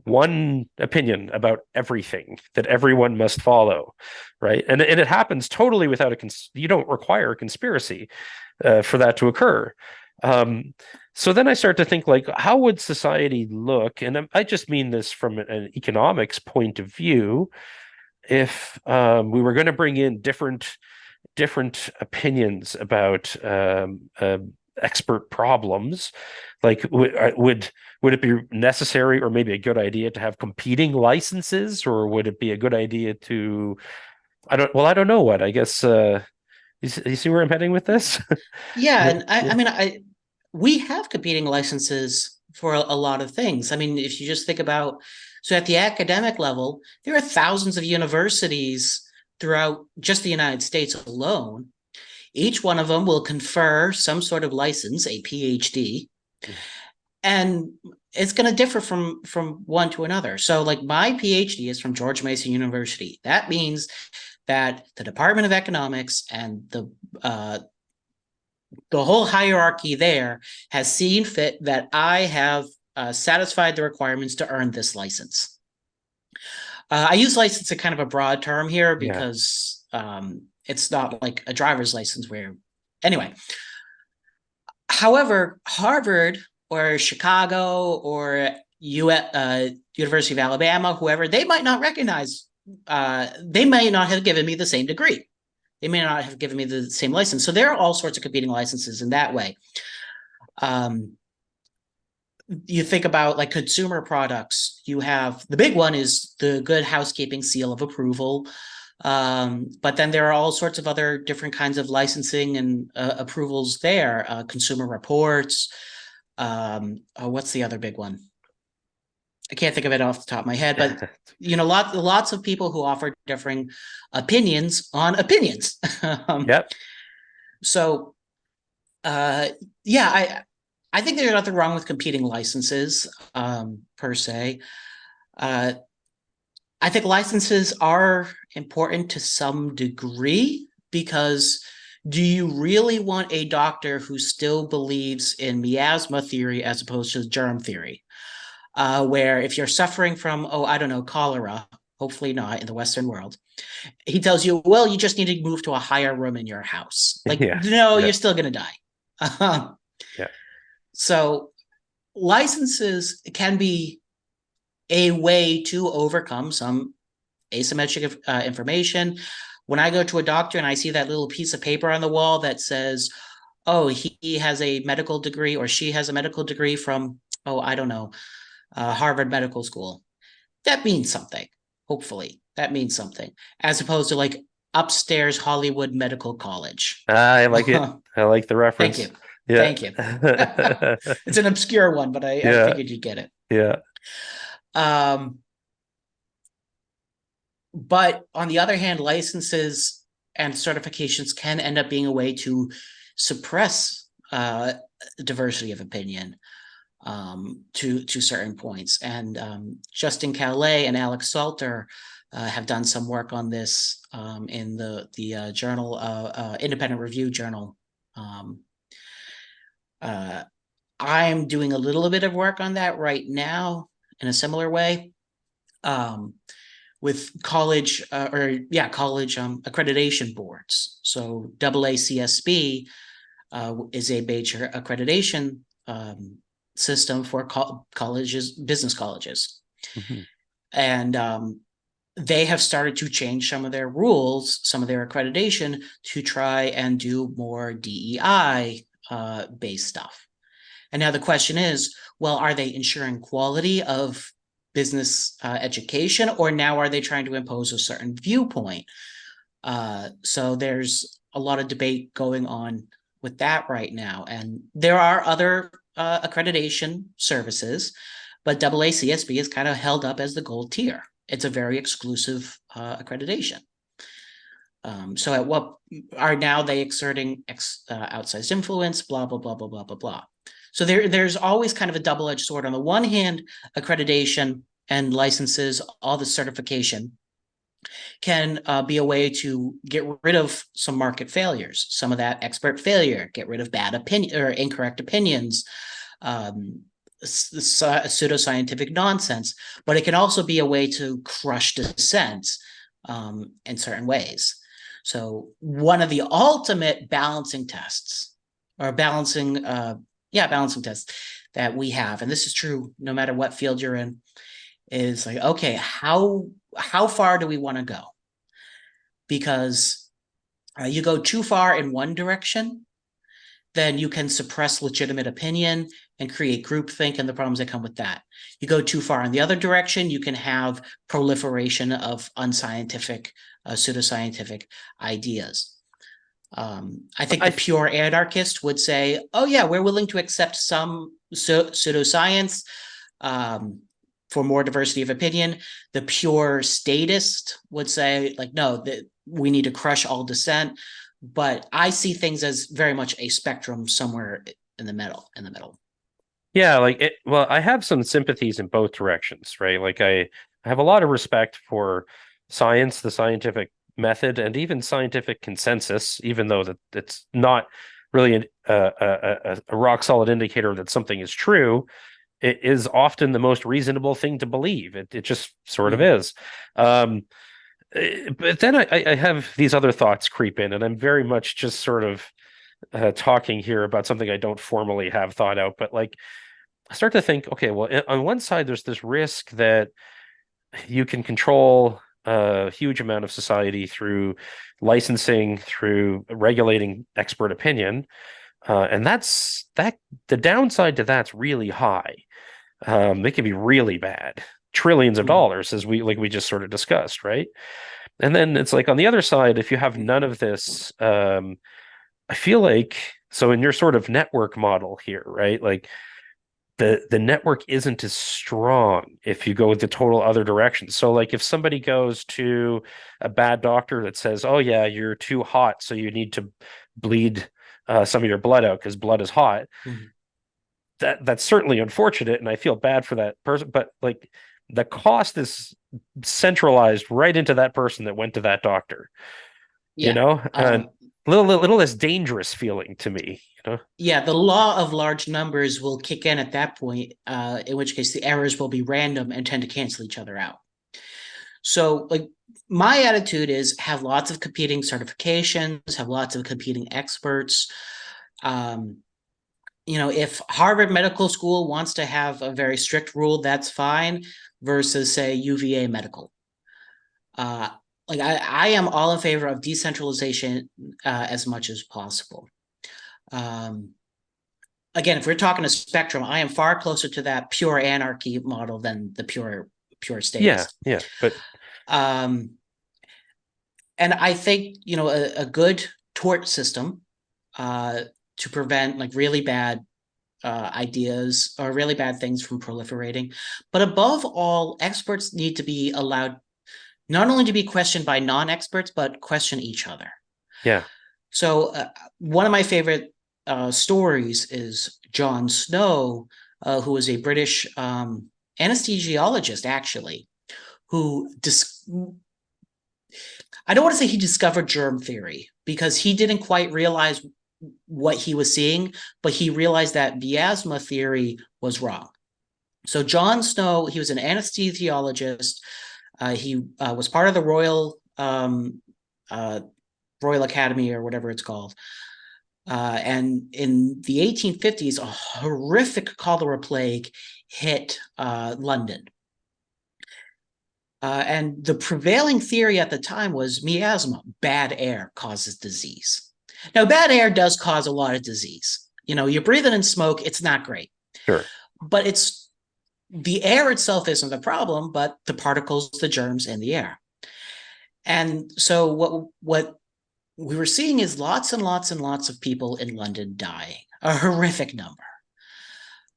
one opinion about everything that everyone must follow, right? And it happens totally without you don't require a conspiracy for that to occur. Um, so then I start to think, like, how would society look? And I just mean this from an economics point of view. If we were going to bring in different opinions about expert problems, like, would it be necessary, or maybe a good idea, to have competing licenses, or would it be a good idea to, I don't know what, I guess, you see where I'm heading with this? Yeah, and Yeah. I mean, we have competing licenses for a lot of things. I mean, if you just think about, so at the academic level, there are thousands of universities throughout just the United States alone. Each one of them will confer some sort of license, a PhD, and it's going to differ from one to another. So, like, my PhD is from George Mason University. That means that the Department of Economics and the whole hierarchy there has seen fit that I have satisfied the requirements to earn this license. I use license in kind of a broad term here Yeah. because it's not like a driver's license where, anyway. However, Harvard or Chicago or University of Alabama, whoever, they might not recognize, they may not have given me the same degree. They may not have given me the same license. So there are all sorts of competing licenses in that way. You think about, like, consumer products. You have, the big one is the Good Housekeeping seal of approval. But then there are all sorts of other different kinds of licensing and approvals there. Consumer reports. What's the other big one? I can't think of it off the top of my head, but lots of people who offer differing opinions on opinions. Yep. So, yeah, I think there's nothing wrong with competing licenses, per se. I think licenses are important to some degree, because do you really want a doctor who still believes in miasma theory as opposed to germ theory? Where if you're suffering from, I don't know, cholera, hopefully not in the Western world, he tells you, well, you just need to move to a higher room in your house. Like, Yeah. no, Yeah. you're still going to die. Yeah. So licenses can be a way to overcome some asymmetric information. When I go to a doctor and I see that little piece of paper on the wall that says, oh, he has a medical degree, or she has a medical degree from, I don't know, Harvard Medical School, that means something. Hopefully, that means something, as opposed to, like, upstairs Hollywood Medical College. I like it. I like the Thank you. reference. Yeah. Thank you. It's an obscure one, but I Yeah. figured you'd get it. Yeah. Um, but on the other hand, licenses and certifications can end up being a way to suppress diversity of opinion to certain points. And Justin Calais and Alex Salter have done some work on this in the journal, Independent Review Journal. I'm doing a little bit of work on that right now in a similar way. With college accreditation boards. So AACSB is a major accreditation system for colleges, business colleges. Mm-hmm. And they have started to change some of their rules, some of their accreditation to try and do more DEI based stuff. And now the question is, well, are they ensuring quality of business education, or now are they trying to impose a certain viewpoint? So there's a lot of debate going on with that right now. And there are other accreditation services, but AACSB is kind of held up as the gold tier. It's a very exclusive accreditation. So at what are now they exerting outsized influence, blah, blah, blah, blah, blah, blah, blah. So there's always kind of a double-edged sword. On the one hand, accreditation and licenses, all the certification can be a way to get rid of some market failures, some of that expert failure, get rid of bad opinion or incorrect opinions, pseudoscientific nonsense, but it can also be a way to crush dissent in certain ways. So one of the ultimate balancing tests or balancing tests that we have, and this is true no matter what field you're in, is like, okay, how far do we want to go? Because you go too far in one direction, then you can suppress legitimate opinion and create groupthink and the problems that come with that. You go too far in the other direction, you can have proliferation of unscientific, pseudoscientific ideas. I think the pure anarchist would say, oh yeah, we're willing to accept some pseudoscience for more diversity of opinion. The pure statist would say, like, no, we need to crush all dissent. But I see things as very much a spectrum somewhere in the middle. Yeah, well, I have some sympathies in both directions, right? Like I have a lot of respect for science, the scientific method, and even scientific consensus, even though that it's not really a rock solid indicator that something is true. It is often the most reasonable thing to believe. It just sort of is. But then I have these other thoughts creep in, and I'm very much just sort of talking here about something I don't formally have thought out. But like, I start to think, okay, well, on one side, there's this risk that you can control a huge amount of society through licensing, through regulating expert opinion, and that's that. The downside to that's really high. They can be really bad, trillions of dollars, as we just sort of discussed, right? And then it's like on the other side, if you have none of this, I feel like so in your sort of network model here, right? Like the network isn't as strong if you go with the total other direction. So like if somebody goes to a bad doctor that says, "Oh yeah, you're too hot, so you need to bleed some of your blood out because blood is hot." Mm-hmm. That's certainly unfortunate, and I feel bad for that person. But like the cost is centralized right into that person that went to that doctor. Yeah. And little less dangerous feeling to me. Yeah, the law of large numbers will kick in at that point, in which case the errors will be random and tend to cancel each other out. So, like, my attitude is have lots of competing certifications, have lots of competing experts. If Harvard Medical School wants to have a very strict rule, that's fine, versus, say, UVA Medical. Like, I am all in favor of decentralization as much as possible. Again, if we're talking a spectrum, I am far closer to that pure anarchy model than the pure statist. Yeah, but and I think a good tort system to prevent like really bad ideas or really bad things from proliferating, but above all, experts need to be allowed not only to be questioned by non-experts, but question each other. Yeah. So one of my favorite stories is Jon Snow, who was a British anesthesiologist, actually, who I don't want to say he discovered germ theory because he didn't quite realize what he was seeing, but he realized that miasma theory was wrong. So Jon Snow, he was an anesthesiologist. He was part of the Royal Academy or whatever it's called. And in the 1850s, a horrific cholera plague hit London. And the prevailing theory at the time was miasma, bad air causes disease. Now, bad air does cause a lot of disease. You know, you're breathing in smoke, it's not great. Sure. But it's the air itself isn't the problem, but the particles, the germs in the air. And so what we were seeing is lots and lots and lots of people in London dying, a horrific number.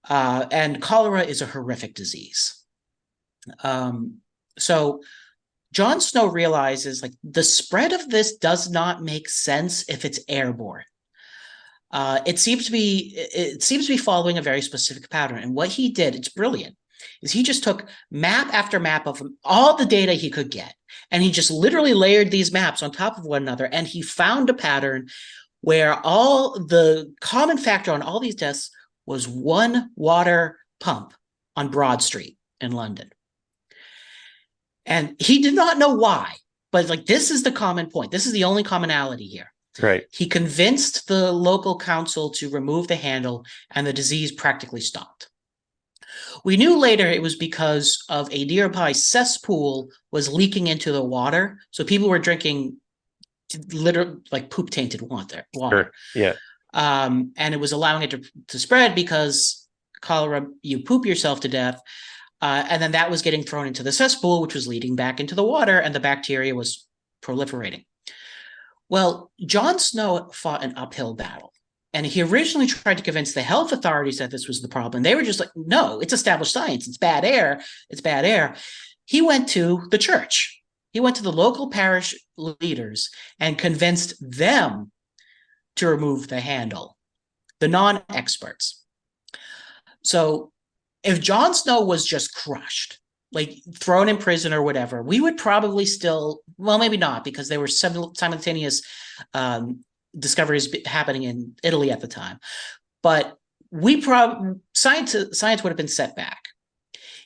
And cholera is a horrific disease. So Jon Snow realizes like the spread of this does not make sense if it's airborne. It seems to be following a very specific pattern. And what he did, it's brilliant, is he just took map after map of all the data he could get, and he just literally layered these maps on top of one another, and he found a pattern where all the common factor on all these deaths was one water pump on Broad Street in London. And he did not know why, but like this is the common point. This is the only commonality here. Right. He convinced the local council to remove the handle, and the disease practically stopped. We knew later it was because of a nearby cesspool was leaking into the water, so people were drinking literally like poop tainted water. Sure. Yeah. And it was allowing it to spread because cholera, you poop yourself to death. And then that was getting thrown into the cesspool, which was leading back into the water, and the bacteria was proliferating. Well, Jon Snow fought an uphill battle, and he originally tried to convince the health authorities that this was the problem. They were just like, no, it's established science. It's bad air. It's bad air. He went to the church. He went to the local parish leaders and convinced them to remove the handle, the non-experts. So if Jon Snow was just crushed, like thrown in prison or whatever, we would probably still, well, maybe not, because there were simultaneous discoveries happening in Italy at the time. But science would have been set back.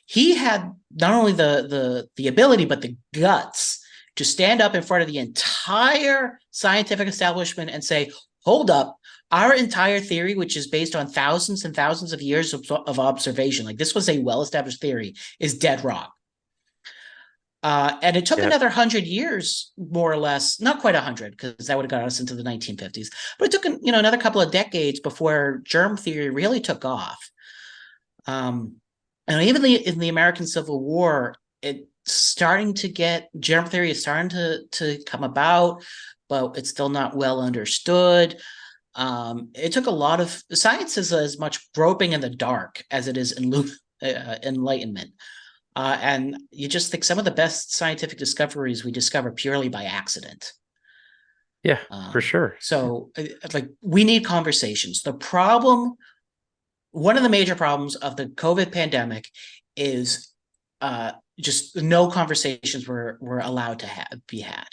He had not only the ability, but the guts to stand up in front of the entire scientific establishment and say, hold up, our entire theory, which is based on thousands and thousands of years of observation, like this was a well-established theory, is dead wrong. And it took another 100 years, more or less, not quite 100, because that would have got us into the 1950s, but it took another couple of decades before germ theory really took off. And even in the American Civil War, germ theory is starting to come about, but it's still not well understood. It took a lot of science is as much groping in the dark as it is enlightenment. And you just think some of the best scientific discoveries we discover purely by accident. Yeah, for sure. So like we need conversations. One of the major problems of the COVID pandemic is just no conversations were allowed to be had.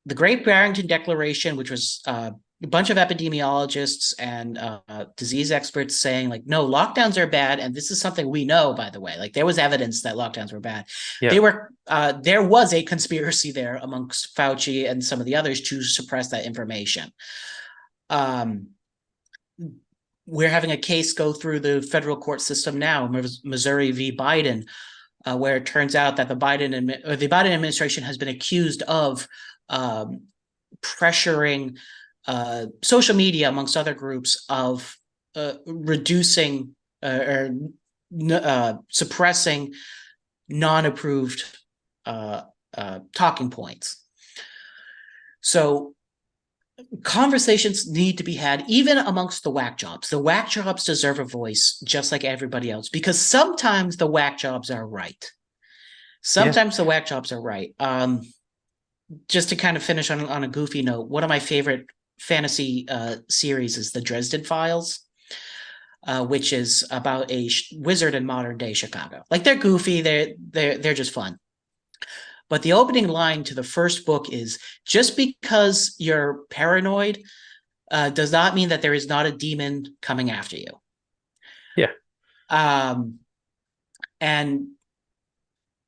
The Great Barrington Declaration, which was a bunch of epidemiologists and disease experts saying like, no, lockdowns are bad. And this is something we know, by the way, like there was evidence that lockdowns were bad. Yeah. There was a conspiracy there amongst Fauci and some of the others to suppress that information. We're having a case go through the federal court system now, Missouri v. Biden, where it turns out that the Biden administration has been accused of pressuring social media, amongst other groups, of reducing or suppressing non-approved talking points. So conversations need to be had even amongst the whack jobs. The whack jobs deserve a voice just like everybody else, because sometimes the whack jobs are right. Sometimes the whack jobs are right. Just to kind of finish on a goofy note, one of my favorite fantasy series is the Dresden Files, which is about a wizard in modern day Chicago. Like they're goofy, they're just fun. But the opening line to the first book is, just because you're paranoid does not mean that there is not a demon coming after you. Yeah. And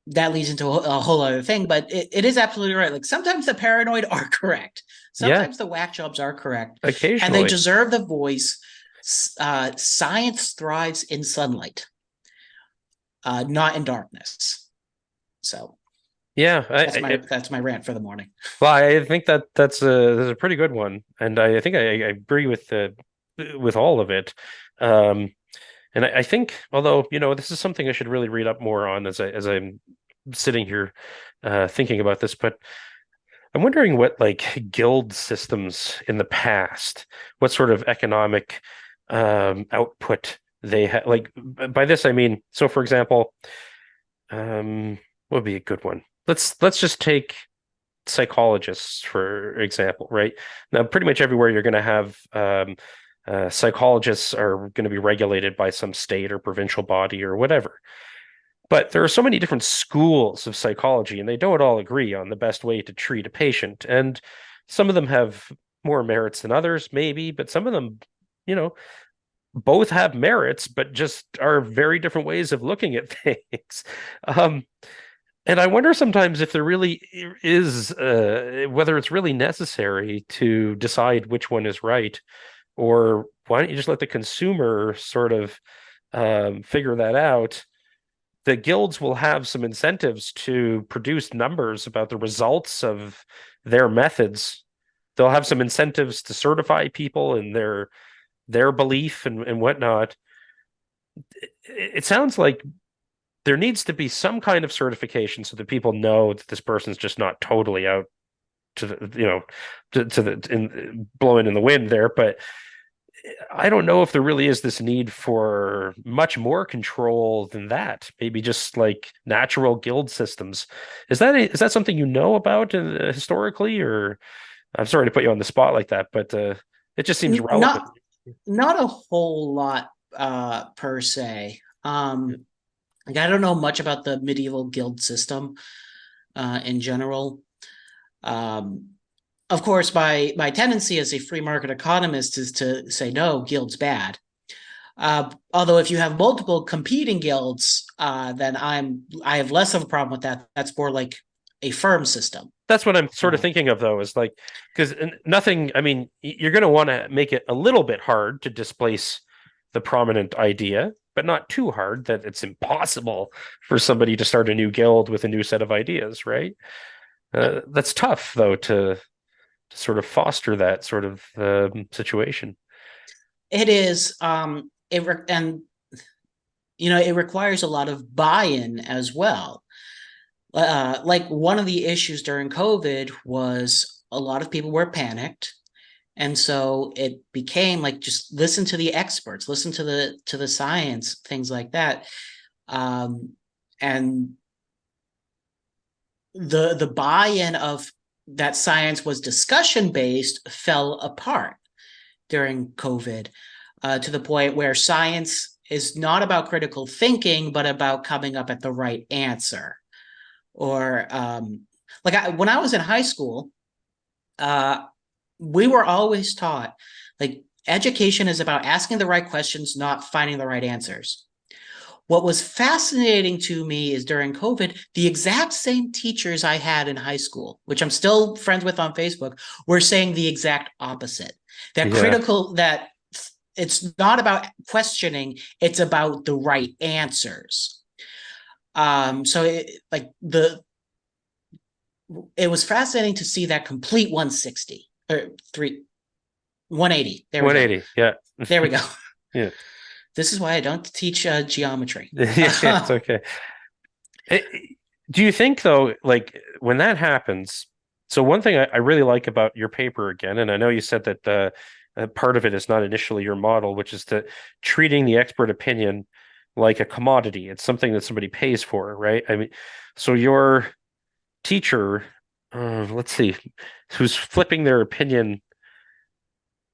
that leads into a whole other thing, but it is absolutely right. Like sometimes the paranoid are correct. Yeah, Sometimes the whack jobs are correct, and they occasionally. deserve the voice. Science thrives in sunlight, not in darkness. So Yeah, that's my rant for the morning. well, I think that that's a pretty good one, and I think I agree with all of it. Um, and I think, although this is something I should really read up more on as I'm sitting here thinking about this, but I'm wondering what like guild systems in the past, what sort of economic output they had. Like by this I mean, so for example, what would be a good one? Let's just take psychologists, for example, right? Now, pretty much everywhere you're going to have psychologists are going to be regulated by some state or provincial body or whatever. But there are so many different schools of psychology, and they don't all agree on the best way to treat a patient. And some of them have more merits than others, maybe, but some of them, you know, both have merits, but just are very different ways of looking at things. Um, and I wonder sometimes if there really is, whether it's really necessary to decide which one is right, or why don't you just let the consumer sort of figure that out? The guilds will have some incentives to produce numbers about the results of their methods. They'll have some incentives to certify people in their belief and whatnot. It sounds like there needs to be some kind of certification so that people know that this person's just not totally out to the in blowing in the wind there. But I don't know if there really is this need for much more control than that. Maybe just like natural guild systems. Is that something you know about historically? Or I'm sorry to put you on the spot like that, but it just seems relevant. Not not a whole lot per se. Like I don't know much about the medieval guild system in general. Um, of course, my tendency as a free market economist is to say no, guild's bad. Although if you have multiple competing guilds, then I have less of a problem with that. That's more like a firm system. That's what I'm sort of Uh, thinking of, though, is like, because nothing, I mean, you're going to want to make it a little bit hard to displace the prominent idea, but not too hard that it's impossible for somebody to start a new guild with a new set of ideas, right? That's tough, though, to sort of foster that sort of situation. it is, and it requires a lot of buy-in as well. Like one of the issues during COVID was a lot of people were panicked. And so it became like just listen to the experts, listen to the science, things like that. And the buy-in of that science was discussion based fell apart during COVID, to the point where science is not about critical thinking, but about coming up at the right answer. Or when I was in high school, uh, we were always taught like education is about asking the right questions, not finding the right answers. What was fascinating to me is during COVID, the exact same teachers I had in high school, which I'm still friends with on Facebook, were saying the exact opposite. Yeah. That it's not about questioning, it's about the right answers. So it was fascinating to see that complete 160 or 180. There we go. 180. Yeah. There we go. Yeah. This is why I don't teach geometry. Yeah, it's okay. It, do you think though, like when that happens, so one thing I really like about your paper again, and I know you said that part of it is not initially your model, which is that treating the expert opinion like a commodity. It's something that somebody pays for, right? I mean, so your teacher, let's see, who's flipping their opinion.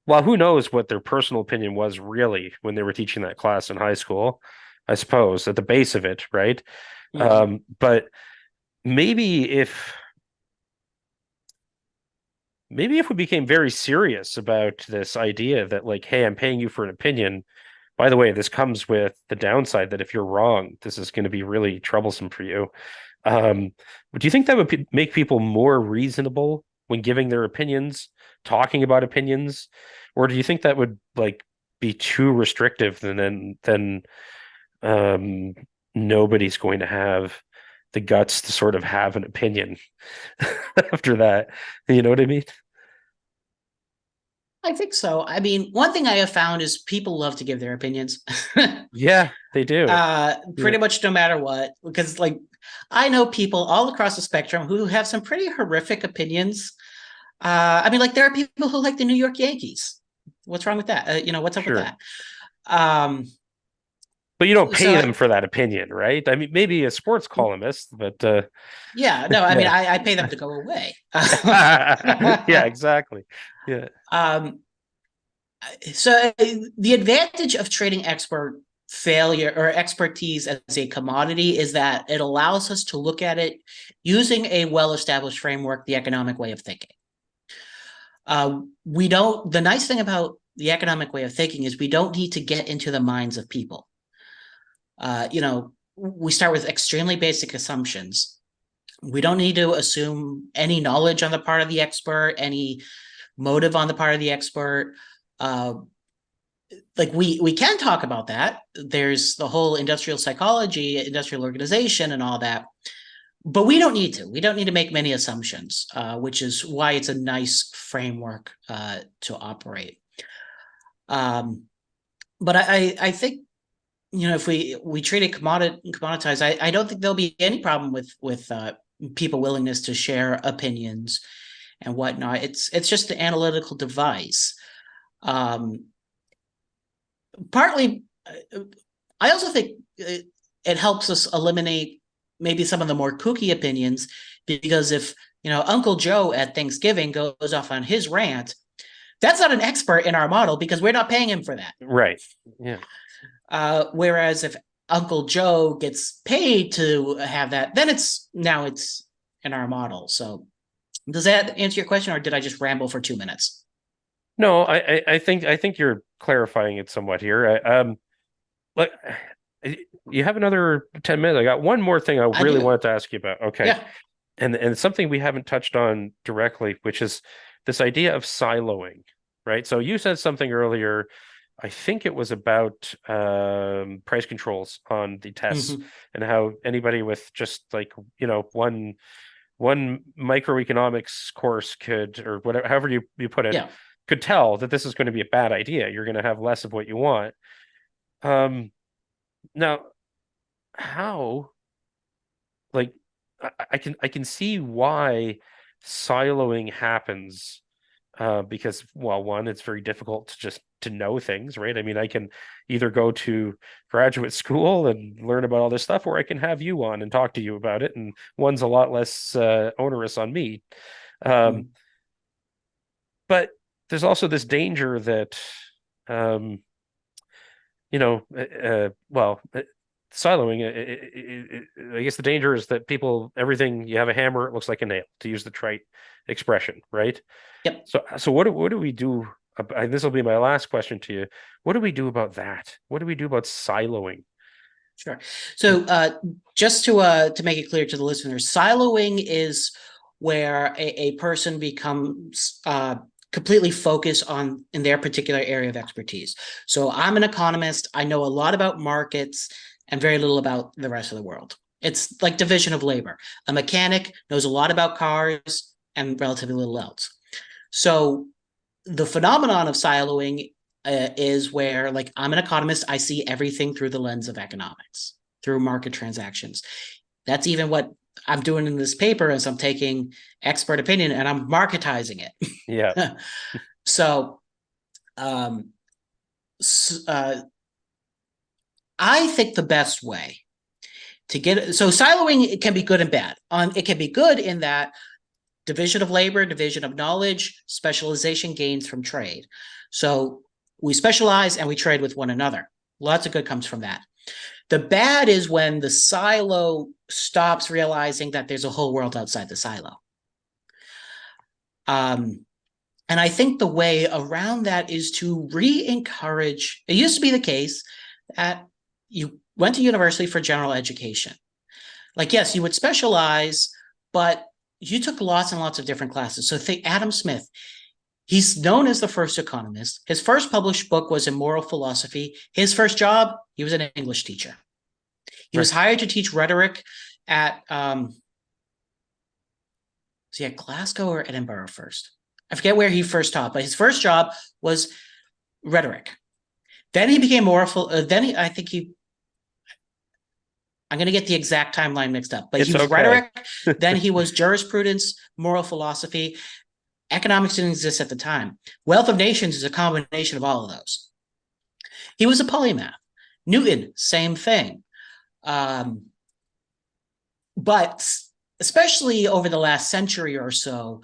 Well, who knows what their personal opinion was really when they were teaching that class in high school, I suppose, at the base of it, right? Mhm. But maybe if maybe if we became very serious about this idea that like, hey, I'm paying you for an opinion. By the way, this comes with the downside that if you're wrong, this is going to be really troublesome for you. Do you think that would make people more reasonable when giving their opinions, talking about opinions? Or do you think that would like be too restrictive, and then um, nobody's going to have the guts to sort of have an opinion after that? You know what I mean? I think so. I mean, one thing I have found is people love to give their opinions. Yeah, they do. Yeah, Pretty much no matter what, because like I know people all across the spectrum who have some pretty horrific opinions. I mean, like there are people who like the New York Yankees. What's wrong with that? What's up with sure. that? Um, But you don't so pay them for that opinion, right? I mean, maybe a sports columnist, but yeah, no, I mean, yeah. I pay them to go away. Yeah, exactly. Yeah. um, so the advantage of trading expert failure or expertise as a commodity is that it allows us to look at it using a well-established framework, the economic way of thinking. We don't, the nice thing about the economic way of thinking is we don't need to get into the minds of people. We start with extremely basic assumptions. We don't need to assume any knowledge on the part of the expert, any motive on the part of the expert. Uh, like we can talk about that. There's the whole industrial psychology, industrial organization, and all that. But we don't need to. We don't need to make many assumptions, which is why it's a nice framework to operate. Um, but I think if we treat it commoditized, I don't think there'll be any problem with people willingness to share opinions and whatnot. It's just an analytical device. Um, Partly, I also think it helps us eliminate maybe some of the more kooky opinions, because if Uncle Joe at Thanksgiving goes off on his rant, that's not an expert in our model because we're not paying him for that. Right. Yeah. Whereas if Uncle Joe gets paid to have that, then it's in our model. So does that answer your question, or did I just ramble for 2 minutes? No, I think you're clarifying it somewhat here. Like you have another 10 minutes. I got one more thing I I really do. wanted to ask you about. Okay. Yeah. And something we haven't touched on directly, which is this idea of siloing, right? So you said something earlier, I think it was about price controls on the tests, Mm-hmm. and how anybody with just like, one microeconomics course could, or whatever, however you put it, Yeah. could tell that this is going to be a bad idea. You're going to have less of what you want. Um, Now, how, like, I can see why siloing happens, because, well, one, it's very difficult to just to know things, right? I mean, I can either go to graduate school and learn about all this stuff, or I can have you on and talk to you about it, and one's a lot less onerous on me. Um, Mm. but there's also this danger that, um, well, siloing. I guess the danger is that people, everything you have a hammer, it looks like a nail, to use the trite expression, right? Yep. So what do we do? This will be my last question to you. What do we do about that? What do we do about siloing? Sure. So just to make it clear to the listeners, siloing is where a person becomes completely focused on in their particular area of expertise. So I'm an economist. I know a lot about markets and very little about the rest of the world. It's like division of labor. A mechanic knows a lot about cars and relatively little else. So the phenomenon of siloing is where, like, I'm an economist, I see everything through the lens of economics, through market transactions. That's even what I'm doing in this paper, is I'm taking expert opinion and I'm marketizing Yeah, it. So, uh, I think the best way to get, so siloing, it can be good and bad. It can be good in that division of labor, division of knowledge, specialization gains from trade. So we specialize and we trade with one another. Lots of good comes from that. The bad is when the silo stops realizing that there's a whole world outside the silo. And I think the way around that is to re-encourage. It used to be the case that you went to university for general education. Like, yes, you would specialize, but you took lots and lots of different classes. So think Adam Smith. He's known as the first economist. His first published book was in moral philosophy. His first job, he was an English teacher. He was hired to teach rhetoric at was he at Glasgow or Edinburgh first? I forget where he first taught, but his first job was rhetoric. Then he became moral. I think he. I'm going to get the exact timeline mixed up, but he was rhetoric. Then he was jurisprudence, moral philosophy. Economics didn't exist at the time. Wealth of Nations is a combination of all of those. He was a polymath. Newton, same thing. But especially over the last century or so,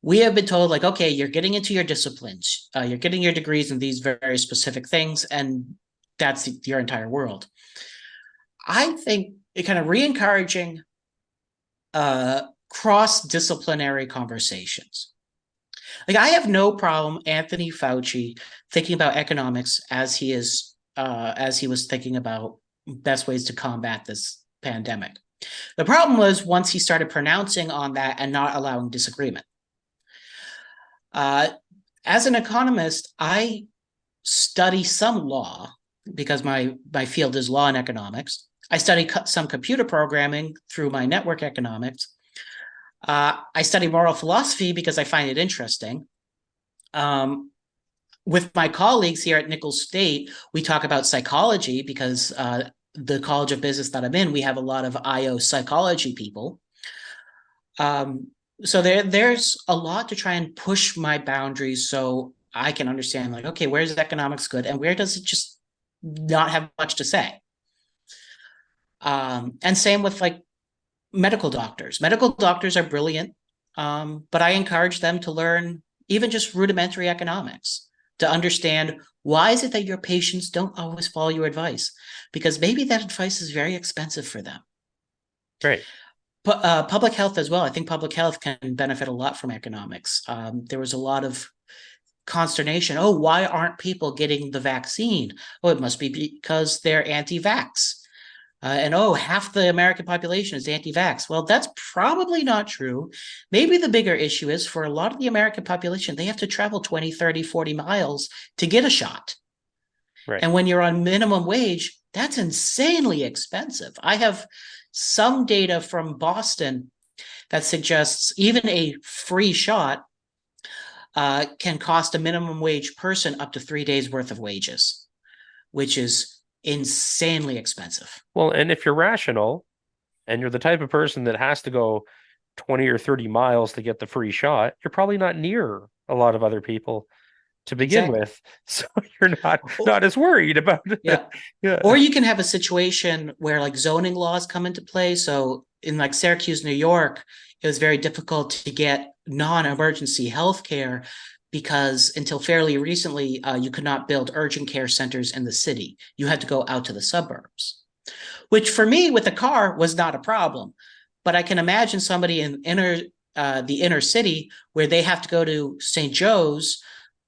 we have been told, like, okay, you're getting into your disciplines. You're getting your degrees in these very specific things, and that's your entire world. I think it kind of re-encouraging cross-disciplinary conversations. Like, I have no problem Anthony Fauci thinking about economics as he was thinking about best ways to combat this pandemic. The problem was once he started pronouncing on that and not allowing disagreement. As an economist, I study some law because my field is law and economics. I study some computer programming through my network economics. I study moral philosophy because I find it interesting. With my colleagues here at Nichols State, we talk about psychology because the College of Business that I'm in, we have a lot of IO psychology people. So there's a lot to try and push my boundaries so I can understand, like, okay, where's economics good and where does it just not have much to say? And same with like medical doctors. Medical doctors are brilliant, but I encourage them to learn even just rudimentary economics to understand why is it that your patients don't always follow your advice? Because maybe that advice is very expensive for them. Right. Public health as well. I think public health can benefit a lot from economics. There was a lot of consternation. Oh, why aren't people getting the vaccine? Oh, it must be because they're anti-vax. And oh, half the American population is anti-vax. Well, that's probably not true. Maybe the bigger issue is for a lot of the American population, they have to travel 20, 30, 40 miles to get a shot. Right. And when you're on minimum wage, that's insanely expensive. I have some data from Boston that suggests even a free shot can cost a minimum wage person up to 3 days worth of wages, which is insanely expensive. Well, and if you're rational and you're the type of person that has to go 20 or 30 miles to get the free shot, you're probably not near a lot of other people to begin with. So you're not as worried about it. Yeah. Yeah. Or you can have a situation where like zoning laws come into play. So in like Syracuse, New York, it was very difficult to get non-emergency health care because until fairly recently, you could not build urgent care centers in the city. You had to go out to the suburbs, which for me with a car was not a problem. But I can imagine somebody in the inner city where they have to go to St. Joe's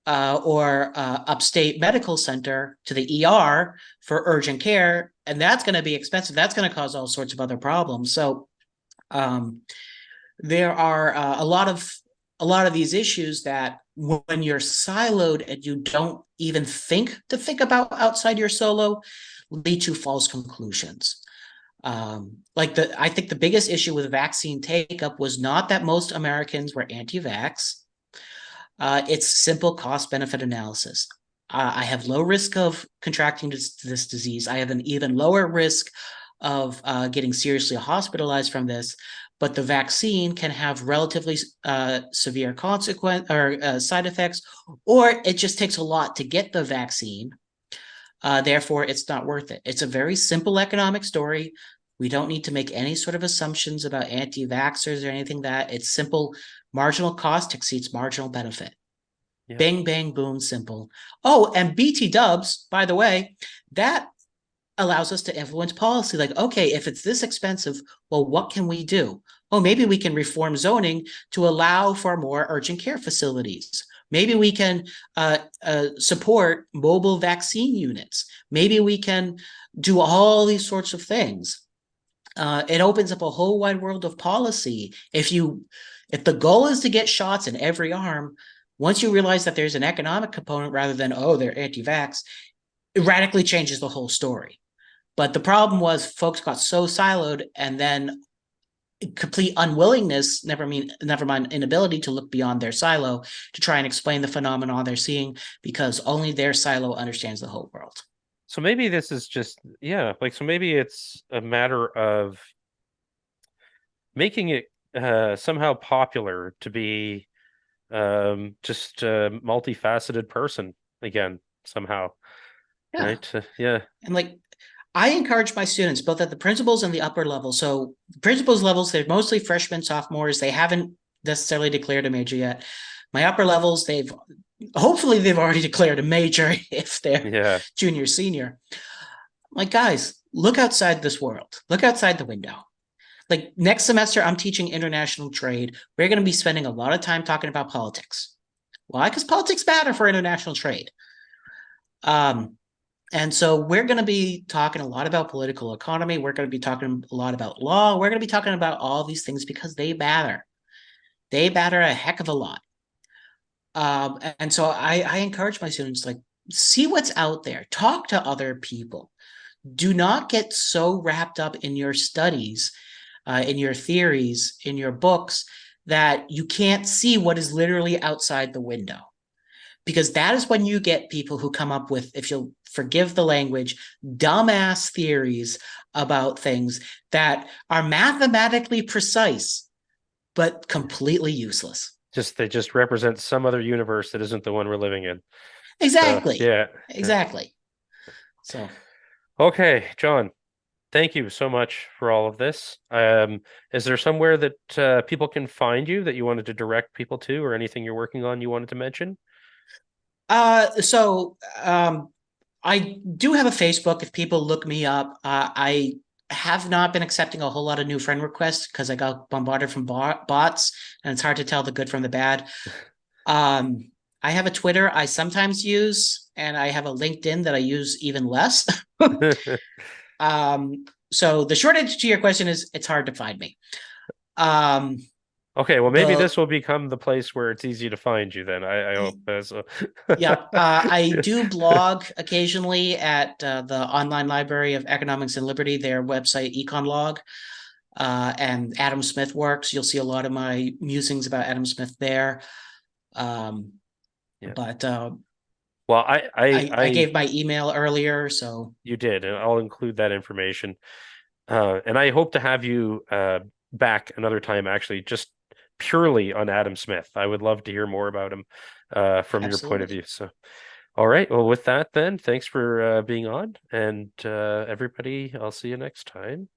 or upstate medical center to the ER for urgent care, and that's going to be expensive. That's going to cause all sorts of other problems. So there are a lot of these issues that when you're siloed and you don't even think about outside your solo, lead to false conclusions. I think the biggest issue with vaccine take-up was not that most Americans were anti-vax. It's simple cost-benefit analysis. I have low risk of contracting this disease. I have an even lower risk of getting seriously hospitalized from this, but the vaccine can have relatively severe consequence or side effects, or it just takes a lot to get the vaccine. Therefore, it's not worth it. It's a very simple economic story. We don't need to make any sort of assumptions about anti-vaxxers or anything that. It's simple. Marginal cost exceeds marginal benefit. Yeah. Bang, bang, boom, simple. Oh, and BT dubs, by the way, that allows us to influence policy. Like, okay, if it's this expensive, well, what can we do? Oh, maybe we can reform zoning to allow for more urgent care facilities. Maybe we can support mobile vaccine units. Maybe we can do all these sorts of things. It opens up a whole wide world of policy. If the goal is to get shots in every arm, once you realize that there's an economic component rather than, oh, they're anti-vax, it radically changes the whole story. But the problem was folks got so siloed, and then complete unwillingness, never mind inability to look beyond their silo to try and explain the phenomenon they're seeing, because only their silo understands the whole world. So maybe this is just, yeah, like, so maybe it's a matter of making it somehow popular to be just a multifaceted person again, somehow, Yeah. right? Yeah. And like, I encourage my students both at the principals and the upper level. So principals levels, they're mostly freshmen, sophomores. They haven't necessarily declared a major yet. My upper levels, hopefully they've already declared a major if they're Yeah. junior, senior. Like, guys, look outside this world. Look outside the window. Like, next semester, I'm teaching international trade. We're going to be spending a lot of time talking about politics. Why? Because politics matter for international trade. Um, and so we're going to be talking a lot about political economy. We're going to be talking a lot about law. We're going to be talking about all these things because they matter. They matter a heck of a lot. And so I encourage my students, like, see what's out there. Talk to other people. Do not get so wrapped up in your studies, in your theories, in your books, that you can't see what is literally outside the window. Because that is when you get people who come up with, if you'll forgive the language, dumbass theories about things that are mathematically precise, but completely useless. Just they just represent some other universe that isn't the one we're living in. So Exactly. yeah. Exactly. So, Okay, John, thank you so much for all of this. Is there somewhere that people can find you that you wanted to direct people to, or anything you're working on you wanted to mention? uh, so um, I do have a Facebook. If people look me up, I have not been accepting a whole lot of new friend requests because I got bombarded from bots, and it's hard to tell the good from the bad. Um, I have a Twitter I sometimes use, and I have a LinkedIn that I use even less. So the short answer to your question is it's hard to find me. Um, Okay, well, maybe the this will become the place where it's easy to find you then. I hope so. Yeah, I do blog occasionally at the Online Library of Economics and Liberty, their website, EconLog, and Adam Smith Works. You'll see a lot of my musings about Adam Smith there. Um, Yeah. but Well, I I gave my email earlier, so you did, and I'll include that information. And I hope to have you back another time, actually, just purely on Adam Smith. I would love to hear more about him from your point of absolutely. view. So, all right. Well, with that, then, thanks for being on, and everybody, I'll see you next time.